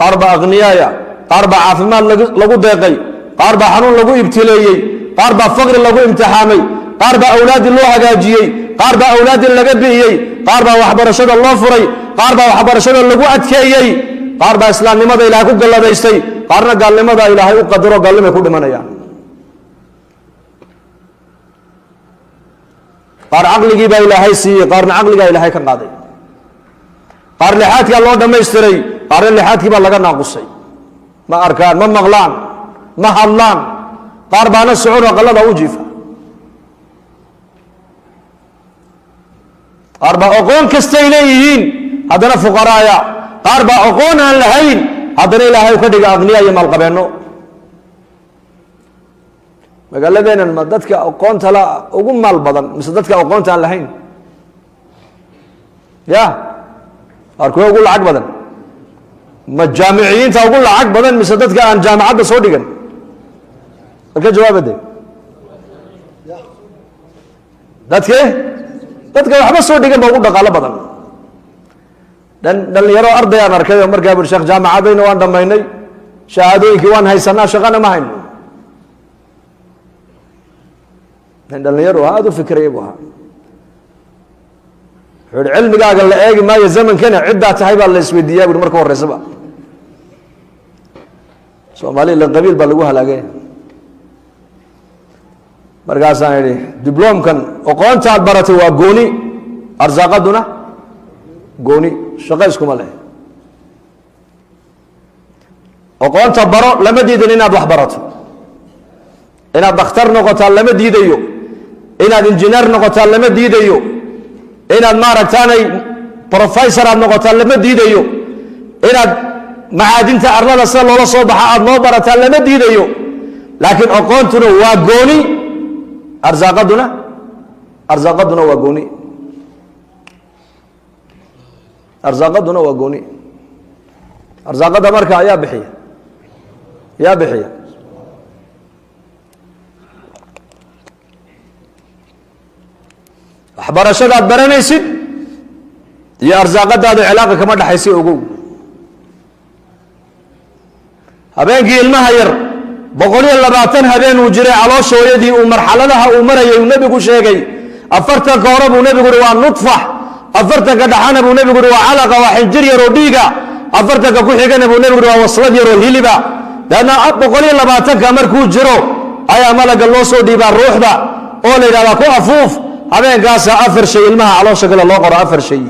قاربا أغنيايا قاربا عافمان لغو ديقي قاربا حنون لغو ابتليي قاربا فقر لغو امتحامي قاربا أولاد الله هجاجيي قاربا أولاد لغبيي قاربا وحبرشد الله فري قاربا وحبرشد لغو أتكيي قاربا إسلام لماذا إلهي كو قال ديستي قارنا قال لماذا إلهي قدروا قال لما يكون منايا قار عقلي با إلهي سي قارنا عقلي إلهي كان قاضي قار لحاتك الله دميستري قار لحاتك با لغا ناقصي ما أركان ما مغلان ما هلان قار بانا السعور وقال وجيفة قار با أقون كستيليهين هذا فقرايا قار با أقون اللهين هذا إلهي كدق أغنياء يمال قبينو قال لدينا المددك أقون تلا أقوم مال بدن مسددك أقون تلا اللهين يا أركو أقول عق بدن ما الجامعيين تقول عق بدن مسددك عن جامعات صودقا أكيد جواب ده dadka waxba soo dhigan baa ugu dhaqaalo badan dhalinyaro arday aan arkay oo markaa bir sheekh jaamacadayna waan dhamaynay shahaadooyinkii waan haysanaa shaqana ma hayno dhalinyaro aad u fikray buu ahaa wuxuu cilmigaaga la eegi maayo zamankana ciddaa tahay baa la isweydiiyaa buu marka horeysaba Soomaaliya la qabiil baa lagu halaagay markaasaan idhi diblomkan aqoonta aad baratay waa gooni arsaaqaduna gooni shaqo iskuma leh aqoonta baro lama diidan inaad wax barato inaad dhakhtar noqotaa lama diidayo inaad injineer noqotaa lama diidayo inaad maaragtaanay professor aad noqotaa lama diidayo inaad macaadinta arlada sida loola soo baxa aad noo barataa lama diidayo laakiin aqoontuna waa gooni أرزاقدنا وقوني أرزاقدنا وقوني أرزاقدنا مركا يا بحية يا بحية أحبار الشغل براني سيد يا أرزاقدنا هذه علاقة كما حيسي أقول هبين المهير بقولي الله بعتن هبين وجري على شويدي ومرحلة لها ومرة والنبي يقول شيء أفرتك قرب والنبي يقول نطفح أفرتك دحانة والنبي يقول علقة وحنجر يروديقة أفرتك كل حاجة والنبي يقول وصلت يروهيلبا لأن بقولي الله بعتن كمر كوج جرو أي ملك الله سودي بالروح ده أولي ده كو أفوف هبين قاسة أفر شيء المها على شكل الله قرأ أفر شيء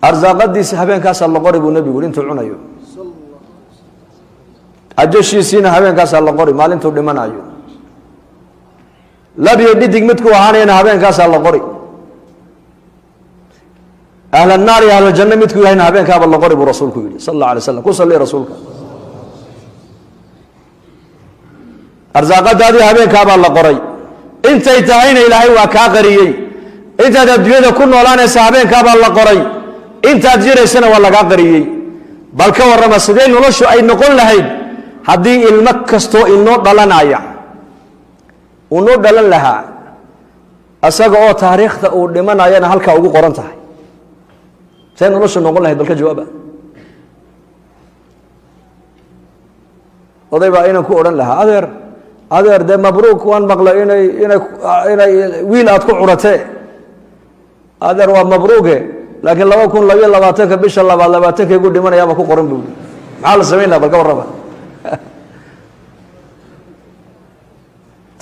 أرزاقات دي هبين قاسة الله قرب والنبي يقول أنتوا عنا يوم أجشيسينا هبين كاس الله قري مالين تودي منايو لا بيدي دقمتكو وهانينا هبين كاس الله قري أهل النار أهل الجنة متكو هنا هبين كاب الله قري برسولك صلى الله عليه وسلم كوصل لي رسولك أرزاقات هذه هبين كاب الله قري أنت يتعين إلهي وكاقريي أنت تدوية كل ولانا سهبين كاب الله قري أنت تجيري سنة ولا كاقريي بل كور رمسدين ولشو أي نقول لهيد haddii ilmo kasto inoo dhalanaya uu noo dhalan lahaa asaga oo taariikhda uu dhimanayana halka ugu qoran tahay seen nolosha noqon lahayd balka jawaaba oday baa inaan ku oran lahaa adeer de mabruuk waan maqlay inay wiil aad ku curatee adeer waa mabruuke laakiin 2022 bisha 22 igu dhimanayaaba ku qoran buu maxaa la sameyn lahaa balka warraba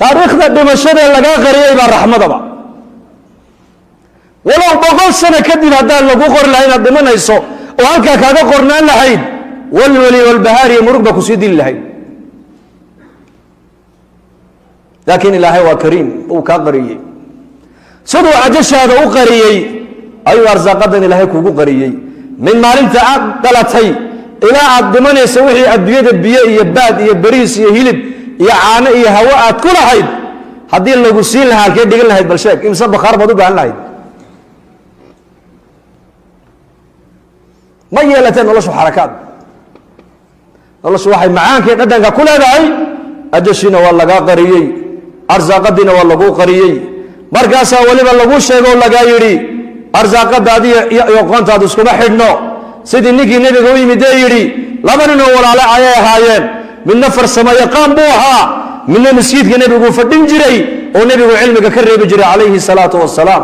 taariikhda dhimashada laga qariyay baa raxmadaba walow 100 sano kadib haddaan lagu qori lahayn inaad dhimanayso oo halkaa kaaga qornaan lahayd walwali walbahaari murugba ku sii dili lahayd laakiin ilaahay waa kariim uu kaa qariyey siduu cajashaada u qariyey ayuu arsaaqadan ilaahay kugu qariyey min maalinta aad dhalatay ilaa aad dhimanayso wixii adduunyada biyo iyo baad iyo bariis iyo hilib iyo caano iyo hawo aad ku lahayd haddii lagu siin lahaa halkee dhigan lahayd bal sheeg imse bakhaar baad u baahan lahayd ma yeelateen noloshu xarakaad noloshu waxay macaankii dhadhanka ku leedahay ajashiina waa lagaa qariyey arsaaqadiina waa laguu qariyey markaasaa weliba lagu sheego oo lagaa yidhi arsaaqadaadi iyo aqoontaadu iskuma xidhno sidii ninkii nebiga u yimid ee yidhi laba ninoo walaale ayay ahaayeen midna farsamo yaqaan buu ahaa midna masjidka nebiguu fadhin jiray oo nebigu cilmiga ka reebi jiray calayhi salaatu wasalaam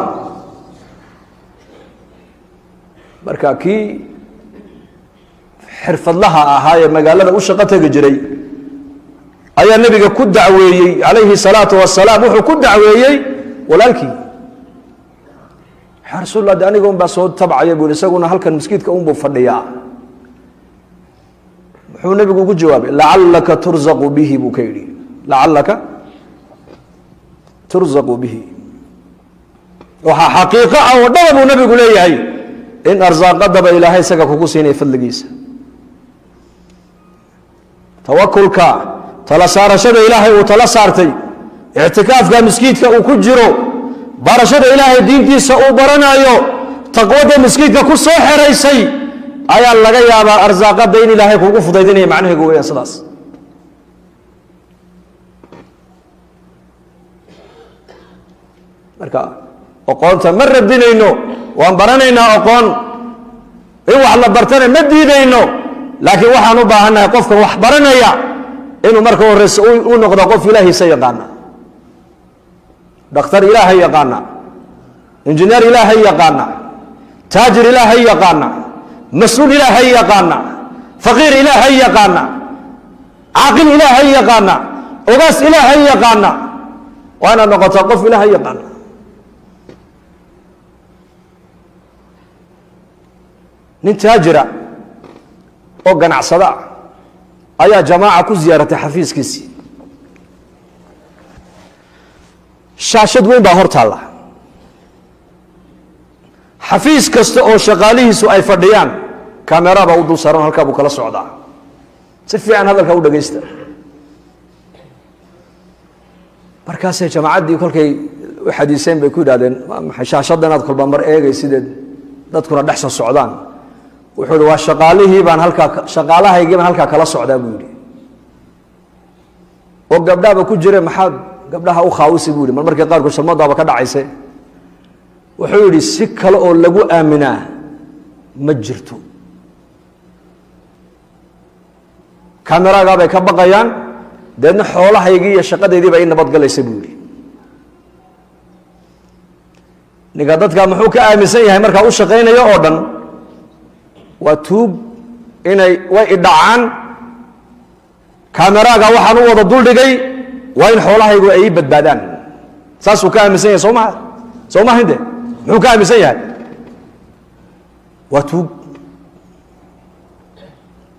marka kii xirfadlaha ahaa ee magaalada u shaqo tegi jiray ayaa nebiga ku dacweeyey calayhi salaatu wasalaam wuxuu ku dacweeyey walaalkii yaa rasuulallah de aniga unbaa soo tabcaya buu isaguna halkan masjidka unbuu fadhiyaa muxuu nebigu ugu jawaabay lacallaka turzaqu bihi buu ka yidhi lacallaka turzaqu bihi waxaa xaqiiqo ah oo dhaba buu nebigu leeyahay in arsaaqadaba ilaahay isaga kugu siinaya fadligiisa tawakulka tala saarashada ilaahay uu tala saartay ictikaafka masjidka uu ku jiro barashada ilaahay diintiisa uu baranayo taqwada masjidka ku soo xeraysay ayaa laga yaabaa arsaaqada in ilaahay kugu fudaydinayo macnaheedu weeyaan sidaas marka aqoonta ma radinayno waan baranaynaa aqoon in wax la bartana ma diidayno laakiin waxaan u baahannahay qofka wax baranaya inuu marka horeyse u noqdo qof ilaahiisa yaqaana dhakhtar ilaahay yaqaana injineer ilaahay yaqaana taajir ilaahay yaqaana mas-uul ilaahay yaqaana faqiir ilaahay yaqaana caaqil ilaahay yaqaana ogaas ilaahay yaqaana waa inaad noqotaa qof ilaahay yaqaana nin taajira oo ganacsada ayaa jamaaca ku ziyaaratay xafiiskiisii shaashad weyn baa hor taalla xafiis kasta oo shaqaalihiisu ay fadhiyaan kaamera baa u dul saaran halkaa buu kala socdaa si fiican hadalka u dhagaysta markaasay jamaacaddii kolkay u xadiiseen bay ku yidhahdeen maxay shaashadda inaad kolba mar eegay sideed dadkuna dhex soo socdaan wuxuu ihi waa shaqaalihii baan halkaa shaqaalahaygii baan halkaa kala socdaa buu yidhi oo gabdhaaba ku jire maxaad gabdhaha u khaawisi buu yidhi mar markii qaarkood shalmadaaba ka dhacayse wuxuu yidhi si kale oo lagu aaminaa ma jirto kameraagaa bay ka baqayaan deedna xoolahaygii iyo shaqadeydii baa ii nabadgalaysa buu yidhi ninka dadkaa muxuu ka aaminsan yahay markaa u shaqaynayo oo dhan waa tuug inay way idhacaan kameraaga waxaan u wada duldhigay waa in xoolahaygu ay ii badbaadaan saasuu ka aaminsan yahay soo maha inte muxuu ka aaminsan yahay waa tuug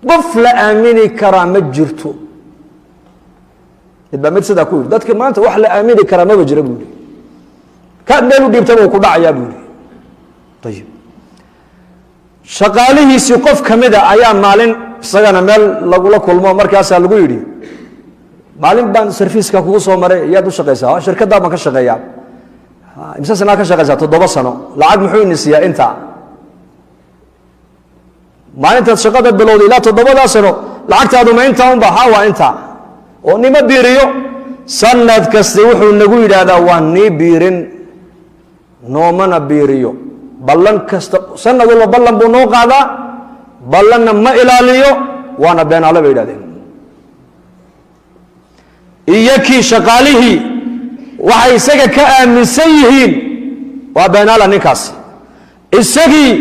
qof la aamini karaa ma jirto mid baa mid sidaa ku yidhi dadka maanta wax la aamini karaa maba jira buu yidhi kaad meel u dhiibtaba uu ku dhacayaa buu yidhi ayib shaqaalihiisii qof ka mida ayaa maalin isagana meel lagula kulmo markaasaa lagu yidhi maalin baan sarfiiska kugu soo maray yaad u shaqaysaa shirkaddaa baan ka shaqeeyaa imse sanaa ka shaqaysaa 7 sano lacag muxuu ini siiyaa intaa maalintaad shaqada bilowday ilaa 7 sano lacagtaadu ma intaa unba ha waa intaa oo nima biiriyo sanad kasta wuxuu nagu yidhaahdaa waa nii biirin noomana biiriyo ballan kasta sanad walba ballan buu noo qaadaa ballanna ma ilaaliyo waana beenaale bay yidhahdeen iyo kii shaqaalihii waxay isaga ka aaminsan yihiin waa beenaala ninkaasi isagii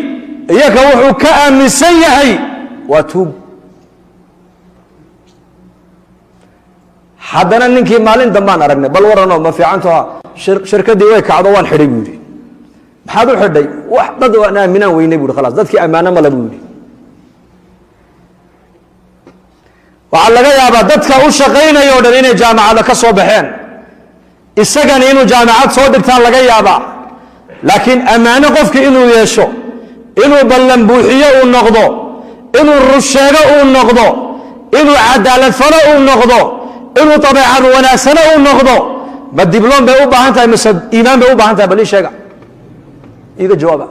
iyaka wuxuu ka aaminsan yahay waa tuug haddana ninkii maalin dambaan aragnay bal waranoo ma fiicantoha shirkaddii way kacdo waan xidhay buu yidhi maxaad u xidhay wax dad aan aaminaan weynay buu yidhi khalaas dadkii ammaano male buu yidhi waxaa laga yaabaa dadka u shaqaynaya o dhan inay jaamacada ka soo baxeen isagani inuu jaamacad soo dhigtaan laga yaabaa laakiin ammaano qofki inuu yeesho inuu ballan buuxiyo uu noqdo inuu rusheego uu noqdo inuu cadaalad falo uu noqdo inuu dabeecad wanaagsano uu noqdo ma dibloom bay u baahan tahay mise iimaan bay u baahan tahay bal ii sheega iiga jawaaba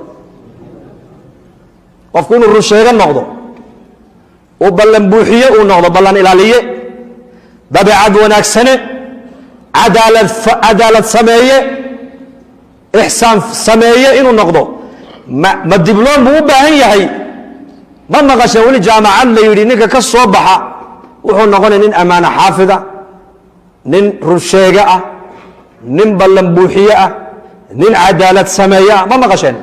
qofku inuu run sheego noqdo uu ballan buuxiye uu noqdo ballan ilaaliye dabeecad wanaagsane cadaalad sameeye ixsaan sameeye inuu noqdo ma dibloom buu u baahan yahay ma maqasheen weli jaamacad la yidhi ninka ka soo baxa wuxuu noqonaya nin ammaano xaafida nin runsheege ah nin ballan buuxiye ah nin cadaalad sameeye ah ma maqasheen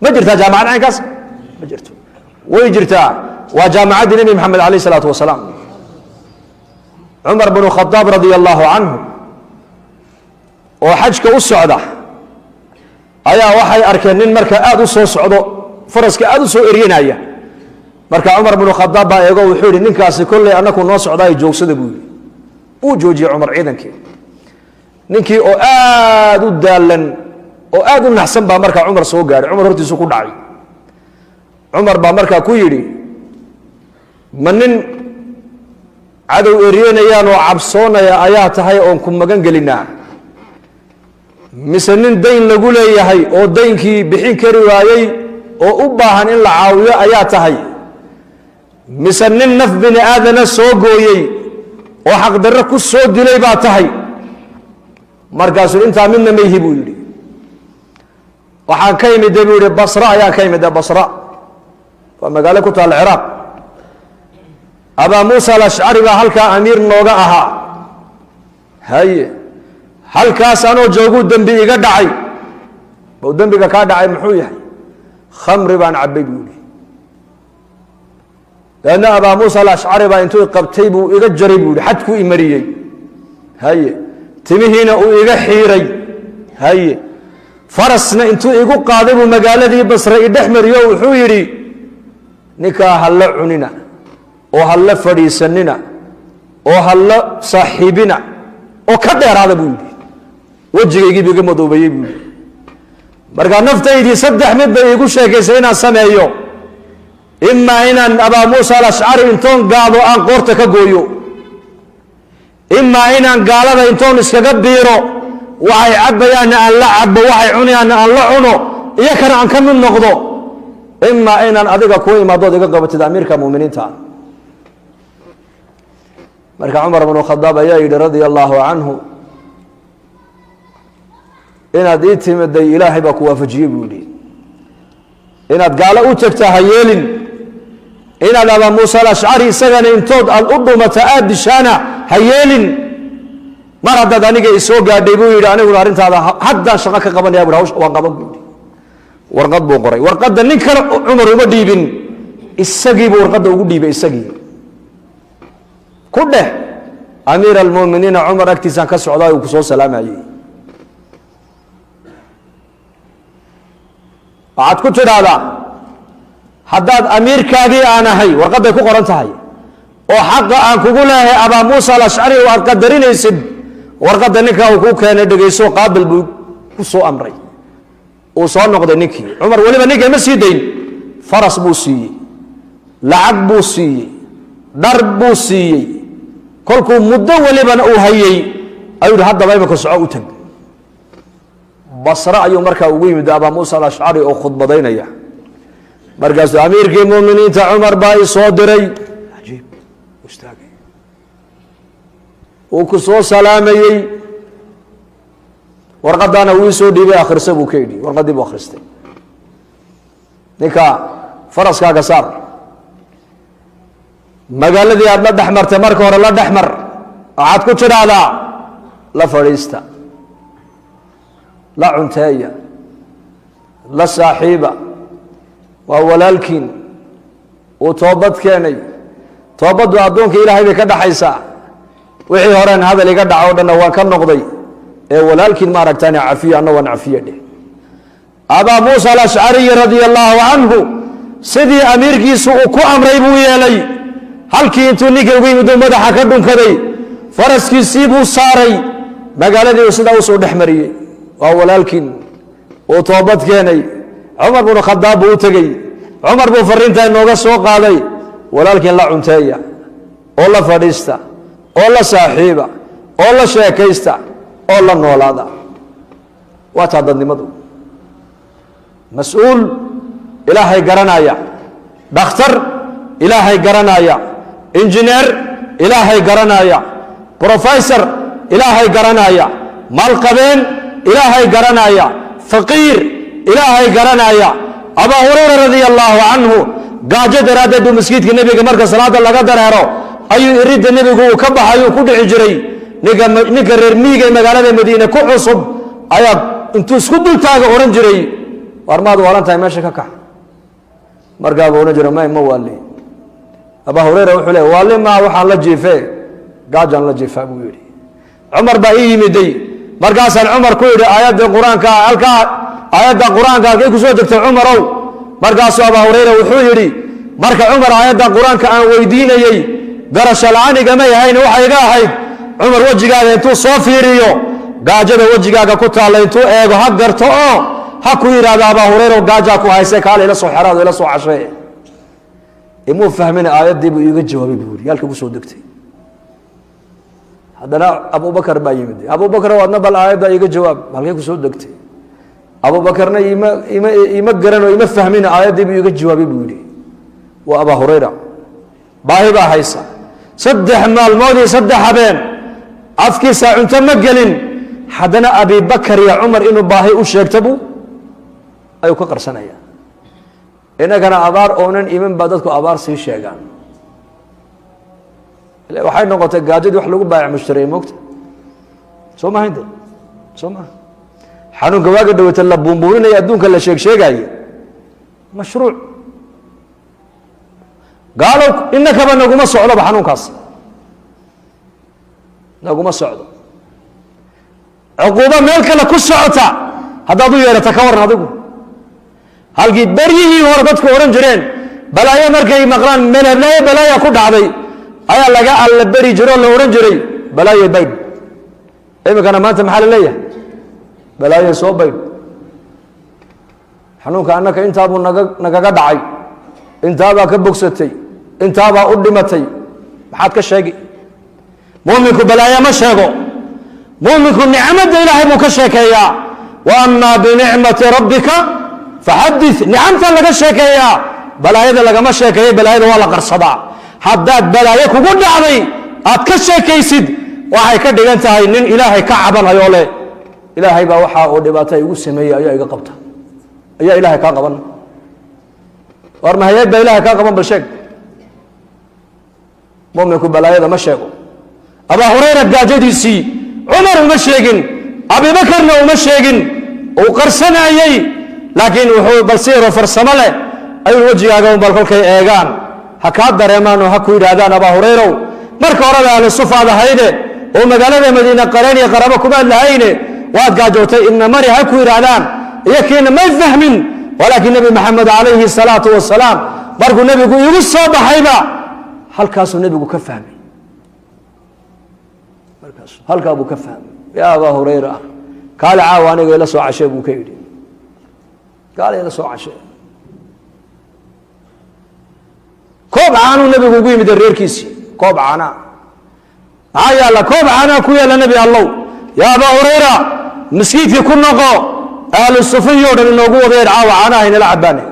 ma jirtaa jaamacad caynkaas ma jirto way jirtaa waa jaamacaddii nebi maxamed alayh isalaatu wasalaam cumar bnu khadaab radia allahu canhu oo xajka u socda ayaa waxay arkeen nin marka aad u soo socdo faraska aad u soo eryanaya marka cumar bnu khadaab baa eego wuxuu yihi ninkaasi kolley annaku noo socdaayo joogsada buu yidhi uu joojiyey cumar ciidankii ninkii oo aad u daalan oo aad u naxsan baa markaa cumar soo gaaray cumar hortiisu ku dhacay cumar baa markaa ku yidhi ma nin cadow eryanayaan oo cabsoonaya ayaa tahay oon ku magan gelinaa mise nin dayn lagu leeyahay oo daynkii bixin kari waayey oo u baahan in la caawiyo ayaa tahay mise nin naf bini aadana soo gooyey oo xaqdarro ku soo dilay baa tahay markaasuu intaa midna mayhi buu yidhi waxaan ka imide buu yihi basra ayaan ka imide basra waa magaalo ku taalla ciraaq abaa muusa alashcari baa halkaa amiir nooga ahaa haye halkaas anoo jooguu dembi iga dhacay bau dembiga kaa dhacay muxuu yahay khamri baan cabbay buu yihi dabeedna abaa muusa alashcari baa intuu qabtay buu iga jaray buu yihi xadkuu imariyey haye timihiina uu iga xiiray haye farasna intuu igu qaaday buu magaaladii basre i dhex mariyo wuxuu yidhi ninkaa halla cunina oo halla fadhiisanina oo halla saaxiibina oo ka dheeraada buu yidhi wejigaygiibu iga madoobeeyey buu yidhi markaa naftaydii saddex mid bay iigu sheekaysay inaan sameeyo imaa inaan abaa muusa alashcari intoon gaado aan qoorta ka gooyo imaa inaan gaalada intoon iskaga biiro waxay cabbayaanna aan la cabbo waxay cunayaanna aan la cuno iyo kana aan ka mid noqdo imaa inaan adiga kuu imaadood iga qabatid amiirka muminiinta marka cumar bnu khadaab ayaa yidhi radia allaahu canhu inaad ii timiday ilaahay baa ku waafajiyey buu yidhi inaad gaalo u tagtaa ha yeelin inaad abaa muusa alashcari isagana intood aad u dhumata aad dishaana ha yeelin mar haddaad aniga isoo gaadhay buu yidhi aniguna arrintaada haddaan shaqo ka qabanaya bu hawsha waan qaban buu yidhi warqad buu qoray warqadda nin kale cumar uma dhiibin isagiibuu warqadda ugu dhiibay isagii ku dheh amiir almuminiina cumar agtiisaan ka socdaa uu ku soo salaamayey waxaad ku tidhaahdaa haddaad amiirkaagii aan ahay warqadday ku qoran tahay oo xaqa aan kugu leehay abaa muusa alashcari oo aad qadarinaysid warqadda ninkaa uu kuu keenay dhegayso qaabil buu ku soo amray uu soo noqday ninkii cumar weliba ninka ma sii dayn faras buu siiyey lacag buu siiyey dhar buu siiyey kolkuu muddo welibana uu hayey ayuu yidhi haddaba imika soco u tag basre ayuu markaa ugu yimid abaa muusa alashcari oo khudbadaynaya markaasuu amiirkii muminiinta cumar baa i soo diray ajiib istaagay uu ku soo salaamayey warqadaana wuu soo dhiibay akhrisa buu ka yidhi warqaddii buu akhristay ninka faraskaaga saar magaaladii aad la dhex martay marka hore la dhex mar waxaad ku tidhaahdaa la fadhiista la cunteeya la saaxiiba waa walaalkiin uu toobad keenay toobaddu addoonka ilaahay bay ka dhaxaysaa wixii horeen hadal iga dhaco o dhanna waan ka noqday ee walaalkiin ma aragtaani cafiya anna waan cafiye dheh abaa muusa alashcariyi radia allaahu canhu sidii amiirkiisu uu ku amray buu yeelay halkii intuu ninka ugu yimid uu madaxa ka dhunkaday faraskiisii buu saaray magaaladii uu sidaa usoo dhex mariyey waa walaalkiin uu toobad keenay cumar bnu khadaab buu u tegey cumar buu fariintaa inooga soo qaaday walaalkiin la cunteeya oo la fadhiista oo la saaxiiba oo la sheekaysta oo la noolaada waa taa dadnimadu mas-uul ilaahay garanaya dhakhtar ilaahay garanaya injineer ilaahay garanaya professor ilaahay garanaya maalqabeen ilaahay garanaya faqiir ilaahay garanaya abaa hurayra radia allaahu canhu gaajo daraaddeed buu masjidka nebiga marka salaada laga dareero ayuu iridda nebigu uu ka baxayuu ku dhici jiray ninka reer miyiga ee magaalada madiine ku cusub ayaa intuu isku dultaaga odhan jiray war maad waalan tahay meesha ka kax markaabuu odhan jiray ma waali abaa hurayra wuxuu leey waali maa waxaan la jiifee gaajaan la jiifaa buu yidhi cumar baa ii yimiday markaasaan cumar ku yidhi aayadda qur-aanka halkaa aayadda qur-aanka halkay ku soo degtay cumarow markaasuu abaa hurayra wuxuu yidhi marka cumar aayadda qur-aanka aan weydiinayey garasho la-aan igama yahayna waxay iga ahayd cumar wejigaaga intuu soo fiiriyo gaajada wejigaaga ku taalla intuu eego ha garto oo ha ku yidhaahdo abaa hurayra gaajaa ku hayse kaale ila soo xeraado ila soo cashee imuu fahmina aayaddii buu iiga jawaabay buu yidhi halka ku soo degtay haddana abubakar baa yimid abubakar waadna bal aayadda iiga jawaab halkay ku soo degtay abubakarna ima garanoo ima fahmina aayaddii buu iiga jawaabay buu yidhi waa abaa hurayra baahi baa haysa 3 maalmood iyo 3 habeen afkiisa cunto ma gelin haddana abibakar iyo cumar inuu baahi u sheegta buu ayuu ka qarsanaya inagana abaar oonan iman baa dadku abaar sii sheegaan waxay noqotay gaajadii wax lagu baayac mushtaray moogta soo maaha inte soo maaha xanuunka waaga dhawata la buunbuuninaya adduunka la sheegsheegaaye mashruuc gaalow inakaba naguma socdoba xanuunkaas naguma socdo cuquubo meel kale ku socota haddaad u yeedhata ka waran adigu halkii beryihii hore dadku odhan jireen balaayo markay maqlaan meleblayo balaaya ku dhacday ayaa laga alla beri jiro o la odhan jiray balaayo baydh iminkana maanta maxaa la leeyahay balaayo soo baydh xanuunka annaka intaabuu nagaga dhacay intaabaa ka bogsatay intaabaa u dhimatay maxaad ka sheegi muminku balaayo ma sheego muminku nicmadda ilaahay buu ka sheekeeyaa wa amaa binicmati rabbika faxadith nicamta laga sheekeeyaa balaayada lagama sheekeeyo balaayada waa la qarsadaa haddaad balaayo kugu dhacday aad ka sheekaysid waxay ka dhigan tahay nin ilaahay ka cabanayoo leh ilaahay baa waxaa uu dhibaato igu sameeyey ayaa iga qabta ayaa ilaahay kaa qaban war mahayeed baa ilaahay kaa qaban bal sheeg muminku balaayada ma sheego abaa hurayra gaajadiisii cumar uma sheegin abibakarna uma sheegin uu qarsanayey laakiin wuxuu balsiiro farsamo leh ayuu wejigaaga un bal kolkay eegaan ha kaa dareemaan oo ha ku yidhaahdaan abaa hurayrow marka horeba ahlu sufaad ahayde oo magaalada madiina qareen iyo qarabo kumaad lahayne waad gaajootay ibna mari ha ku yidhaahdaan iyo kiina may fahmin walaakiin nebi maxamed calayhi salaatu wasalaam markuu nebigu igu soo baxayba halkaasuu nebigu ka fahmay halkaa buu ka fahmay yaa abaa hurayra kaale caawa aniga ila soo cashee buu ka yidhi kaale ila soo cashee koob caanuu nebigu ugu yimid reerkiisii koob caanaa maxaa yaalla koob caanaa ku yaalla nebi allow yaa abaa hurayra masjidkii ku noqo ahlu sufiyoo dhan inoogu wadeen caawa caanaha inala cabaane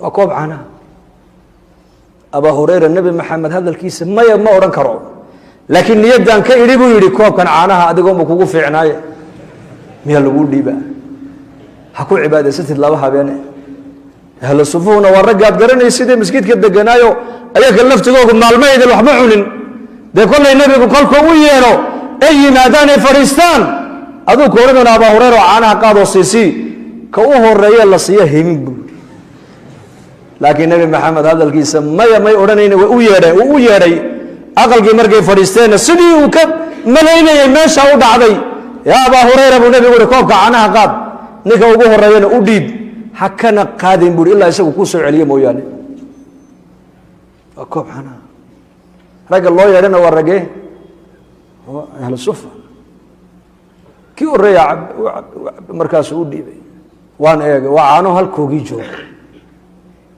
waa koob caanaa abaa hurayra nebi maxamed hadalkiisa maya ma odhan karo laakiin niyaddan ka idhi buu yidhi koobkan caanaha adigoonba kugu fiicnaaye miyaa laguu dhiiba ha ku cibaadaysatid 2 habeene ahlu sufuhuna waa raggaad garanaysidee masjidka deganaayo ayaga laftigoogu maalmahayda waxba cunin dee kollay nebigu kolkuu u yeedho ay yimaadaan ay fadhiistaan aduu kooradana abaa hurayra oo caanaha qaadoo siisii ka u horeeye la siiya himin buu laakiin nebi maxamed hadalkiisa maya may odhanayna way u yeedheen uu u yeedhay aqalkii markay fadhiisteenna sidii uu ka malaynayay meesha u dhacday yaa abaa hurayra buu nebigu uhi koobka caanaha qaad ninka ugu horeeyana u dhiib ha kana qaadin buui ilaa isagu kuu soo celiye mooyaane waa koob caanaha ragga loo yeedhana waa raggee ahlu sufa kii horeeya markaasuu u dhiibay waan eegay waa caano halkoogii jooga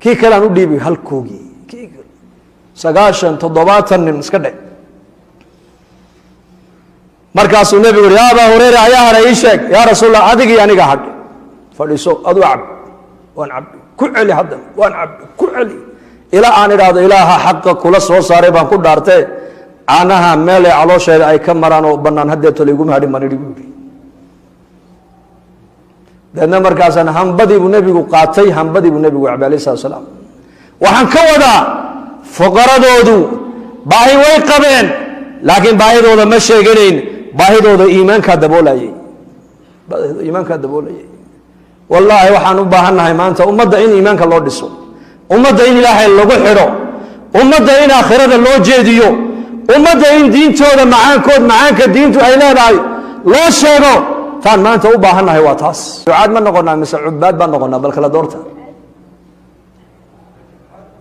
kii kale aan u dhiibay halkoogii 90 70 nin iska dhe markaasuu nebigu yidhi yaa abaa hurayra ayaa hadhay ii sheeg yaa rasuulallah adigii aniga hadh fadhiiso aduu cab waan cabbi ku celi haddana waan cabbi ku celi ilaa aan idhaahdo ilaaha xaqa kula soo saaray baan ku dhaartee caanaha meel ee caloosheeda ay ka maraan oo bannaan haddeeto layguma hadhin baan idhi buu yidhi deedna markaasaan hambadii buu nebigu qaatay hambadii buu nebigu cabay alayhi salatu wasalaam waxaan ka wadaa fuqaradoodu baahi way qabeen laakiin baahidooda ma sheeganayn baahidooda iimaankaa daboolayay wallaahi waxaan u baahannahay maanta ummadda in iimaanka loo dhiso ummadda in ilaahay lagu xidho ummadda in aakhirada loo jeediyo ummadda in diintooda macaanka diintu ay leedahay loo sheego taan maanta u baahannahay waa taas ducaad ma noqonaa mise cubaad baan noqonaa bal kala doorta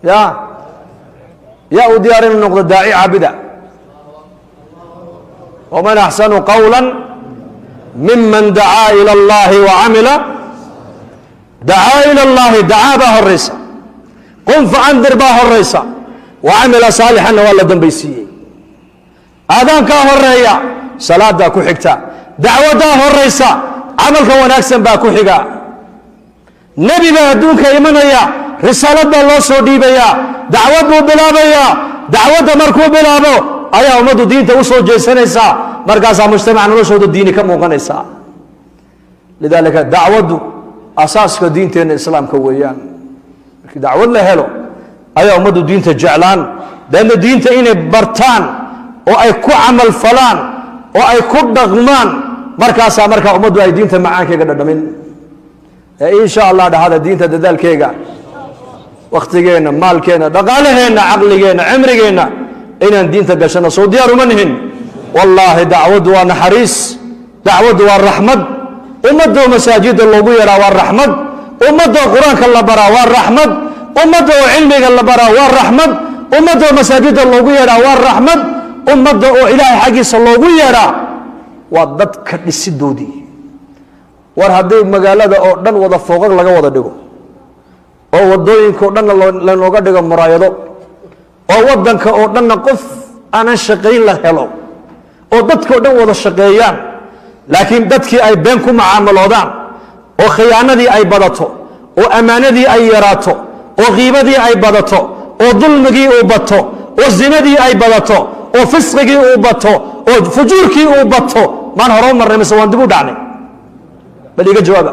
yaa u diyaar inuu noqdo daaci caabida waman axsanu qawla miman dacaa ila allahi wacamila dacaa ila allahi dacaa baa horaysa qum faandir baa horaysa wacamila saalixanna waa la dambaysiiyey aadaankaa horeeya salaadaa ku xigta dacwadaa horaysa camalka wanaagsan baa ku xiga nebi baa adduunka imanaya risaalad baa loo soo dhiibayaa dacwad buu bilaabayaa dacwadda markuu bilaabo ayaa ummaddu diinta u soo jeesanaysaa markaasaa mujtamaca noloshooda diini ka muuqanaysaa lidaalika dacwaddu asaaska diinteenna islaamka weeyaan markii dacwad la helo ayaa ummaddu diinta jeclaan deedna diinta inay bartaan oo ay ku camal falaan oo ay ku dhaqmaan markaasaa markaa ummaddu ay diinta macaankeyga dhadhamin insha allah dhahada diinta dadaalkeega waktigeenna maalkeenna dhaqaalaheenna caqligeenna cimrigeenna inaan diinta gashano soo diyaar uma nihin wallaahi dacwaddu waa naxariis dacwaddu waa raxmad ummadoo masaajida loogu yeedhaa waa raxmad ummadoo qur-aanka la baraa waa raxmad ummadda oo cilmiga la baraa waa raxmad ummadda oo masaajida loogu yeedhaa waa raxmad ummadda oo ilaahay xaggiisa loogu yeedhaa waa dadka dhisidoodii war haddii magaalada oo dhan wada fooqag laga wada dhigo oo wadooyinka oo dhanna lanooga dhigo muraayado oo wadanka oo dhanna qof aanan shaqayn la helo oo dadka oo dhan wada shaqeeyaan laakiin dadkii ay been ku macaamaloodaan oo khiyaanadii ay badato oo ammaanadii ay yaraato oo qiibadii ay badato oo dulmigii uu bato oo zinadii ay badato oo fisqigii uu bato oo fujuurkii uu bato maan hore u marnay mise waan dib u dhacnay bal iga jawaaba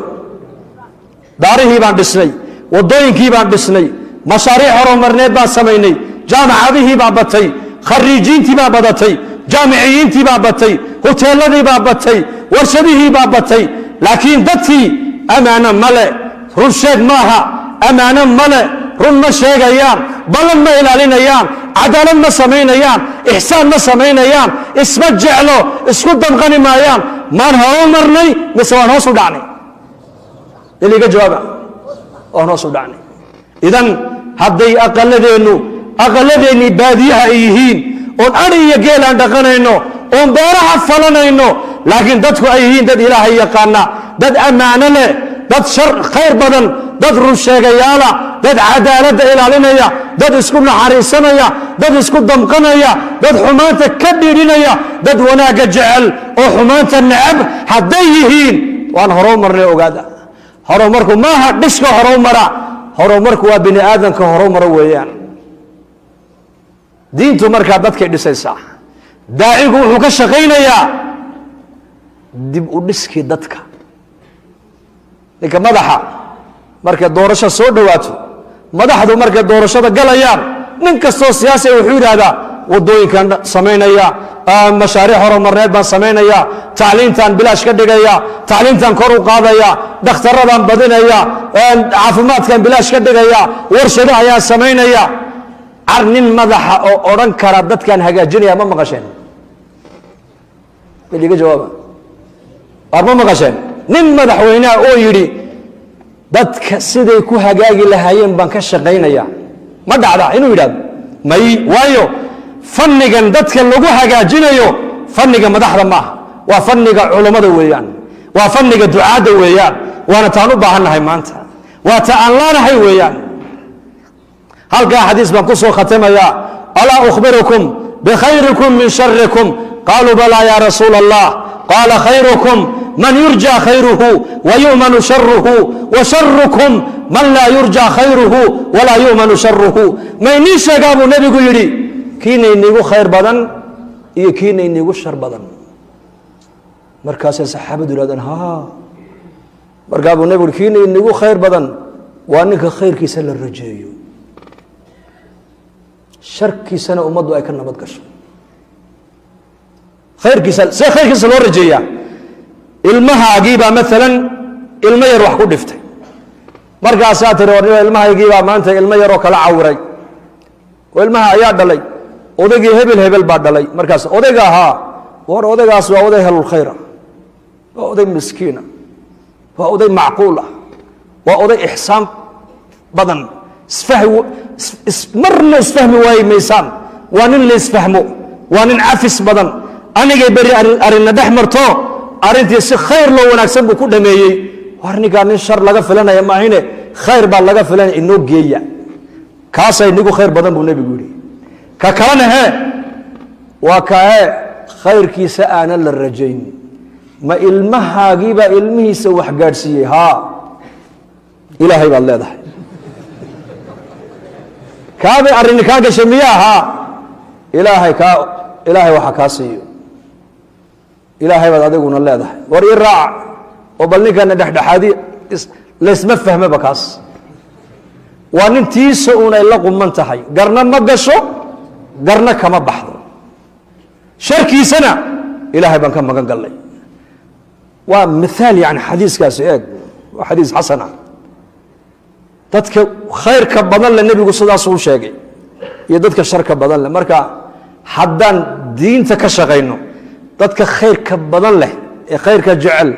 daarihii baan dhisnay wadooyinkii baan dhisnay mashaariic horumarneed baan samaynay jaamacadihii baa batay khariijiintii baa badatay jaamiciyiintii baa batay hoteeladii baa batay warshadihii baa batay laakiin dadkii ammaano male run sheeg maaha ammaano male run ma sheegayaan ballan ma ilaalinayaan cadaalad ma samaynayaan ixsaan ma samaynayaan isma jeclo isku damqani maayaan maan horo marnay mise waan hoos u dhacnay iliga jawaaba waan hoos u dhacnay idan hadday aqaladeennii baadiyaha ay yihiin oon ari iyo geel aan dhaqanayno oon beeraha falanayno laakiin dadku ay yihiin dad ilaahay yaqaana dad ammaano leh dad khayr badan dad run sheegayaala dad cadaaladda ilaalinaya dad isku naxariisanaya dad isku damqanaya dad xumaanta ka dhiidhinaya dad wanaagga jecel oo xumaanta necab hadday yihiin waan horumarnay ogaada horumarku maaha dhiska horumara horumarku waa bini aadamka horumaro weeyaan diintu markaa dadkay dhisaysaa daacigu wuxuu ka shaqaynayaa dib u dhiskii dadka ninka madaxa markay doorasho soo dhowaato madaxdu markay doorashada galayaan nin kastoo siyaasiga wuxuu yidhaahdaa wadooyinkan samaynaya mashaariic horumarneed baan samaynaya tacliintaan bilaash ka dhigaya tacliintaan kor u qaadaya dhakhtaradaan badinaya caafimaadkaan bilaash ka dhigaya warshado ayaan samaynaya car nin madaxa oo odhan kara dadkaan hagaajinaya ma maqasheen iga jawaaba war ma maqasheen nin madaxweyneha oo yidhi dadka siday ku hagaagi lahaayeen baan ka shaqaynaya ma dhacda inuu yidhahdo may waayo fannigan dadka lagu hagaajinayo fanniga madaxda maaha waa fanniga culammada weeyaan waa fanniga ducaadda weeyaan waana taan u baahannahay maanta waa ta aan laanahay weeyaan halkaa xadiis baan ku soo khatamayaa alaa ukhbirukum bikhayrikum min sharikum qaaluu balaa ya rasuula allah qaala khayrukum man yurja khayruhu wayu'manu sharuhu washarukum man laa yurja khayruhu walaa yu'manu sharuhu. ma inii sheegaa buu nebigu yidhi kiina iniigu khayr badan iyo kiina iniigu shar badan. markaasay saxaabadu yidhahdeen ha. markaa buu nebigu yidhi kiina iniigu khayr badan waa ninka khayrkiisa la rajeeyo, sharkiisana ummaddu ay ka nabad gasho. khayrkiisa see khayrkiisa loo rajeeyaa? ilmahaagiibaa maalan ilmo yar wax ku dhiftay, markaasaa tiri war ilmahaygiibaa maanta ilmo yaroo kala cawiray, oo ilmaha ayaa dhalay, odaygii hebel hebel baa dhalay. markaas odayga ahaa war odaygaas waa oday helulkhayra, waa oday miskiina, waa oday macquul ah, waa oday ixsaan badan, marna isfahmi waayi maysaan, waa nin la isfahmo, waa nin cafis badan. anigay beri arrinna dhex marto arrintii si khayr loo wanaagsan buu ku dhameeyey. war ninkaa nin shar laga filanaya maahine khayr baa laga filanaya, inoo geeya. kaasay nigu khayr badan buu nebigu yidhi. ka kalena waa kae khayrkiisa aanan la rajayn. ma ilmahaagiibaa ilmihiisa wax gaadhsiiyey? haa. ilaahay baad leedahay. kaabay arrini kaa gashay miya? haa. ilaahay waxa kaa siiyo, ilaahay baad adiguna leedahay. war ii raac oo bal ninkana dhexdhexaadi laysma fahmaba. kaas waa nin tiisa unay la quman tahay, garna ma gasho garna kama baxdo, sharkiisana ilaahay baan ka magan gallay. waa miaal yani xadiiskaasi eeg, waa xadiis xasan ah. dadka khayrka badan le nebigu sidaasuu sheegay, iyo dadka sharka badan leh. marka haddaan diinta ka shaqayno, dadka khayrka badan leh ee khayrka jecel,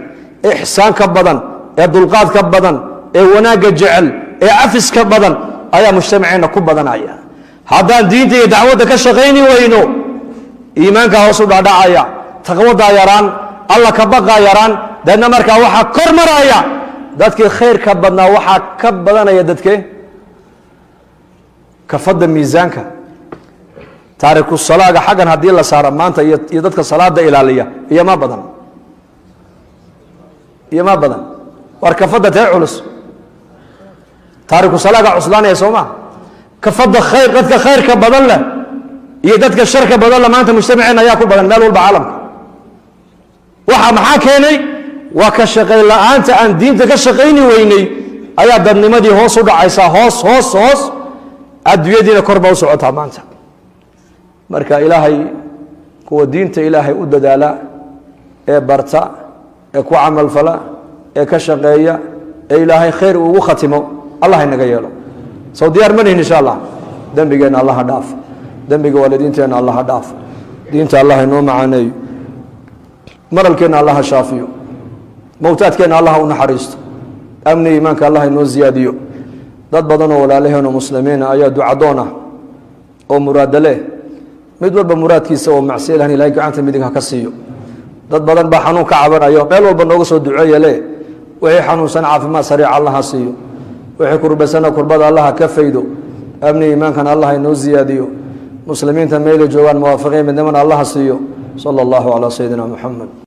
ee ixsaanka badan, ee dulqaadka badan, ee wanaagga jecel, ee cafiska badan ayaa mujtamaceenna ku badanaya. haddaan diinta iyo dacwadda ka shaqayni weyno, iimaanka hoos u dhadhacaya, taqwadaa yaraan, alla ka baqaa yaraan, deedna markaa waxaa kor maraya dadkii khayrka badnaa, waxaa ka badanaya dadke kafadda miisaanka. taariku salaaga xaggan haddii la saaro maanta iyo dadka salaada ilaaliya iyo ma badan, iyo ma badan. war kafadda tee culus, taariku salaaga cuslaanaya soo maa? kafadda khayr, dadka khayrka badan leh iyo dadka sharka badan leh maanta mujtamaceen ayaa ku badan meel walba caalamka. waxa maxaa keenay? waa ka shaqayn la-aanta aan diinta ka shaqayni weynay ayaa dadnimadii hoos u dhacaysaa, hoos adduunyadiina kor baa u socotaa maanta. marka ilaahay kuwa diinta ilaahay u dadaala, ee barta, ee ku camalfala, ee ka shaqeeya, ee ilaahay khayr ugu khatimo, allah inaga yeelo. soo diyaar ma nihin insha allah. dembigeenna allah ha dhaaf, dembiga waalidiinteenna allah ha dhaaf, diinta allah inoo macaaneeyo, maralkeenna allah ha shaafiyo, mowtaadkeenna allah u naxariisto, amni iimaanka allah inoo ziyaadiyo. dad badan oo walaalaheenoo muslimiina ayaa ducadoon ah oo muraado leh, mid walba muraadkiisa oo macsi ilahan ilahay gacanta midig ha ka siiyo. dad badan baa xanuun ka cabanayo, meel walba nooga soo duceeya le. wixii xanuunsan caafimaad sariic allah ha siiyo, wixii kurbasana kurbada allah ha ka faydo, amni iimaankana allah inoo ziyaadiyo, muslimiinta meelay joogaan muwaafiqiin midnimana allah ha siiyo. sala allahu calaa sayidina muxamed.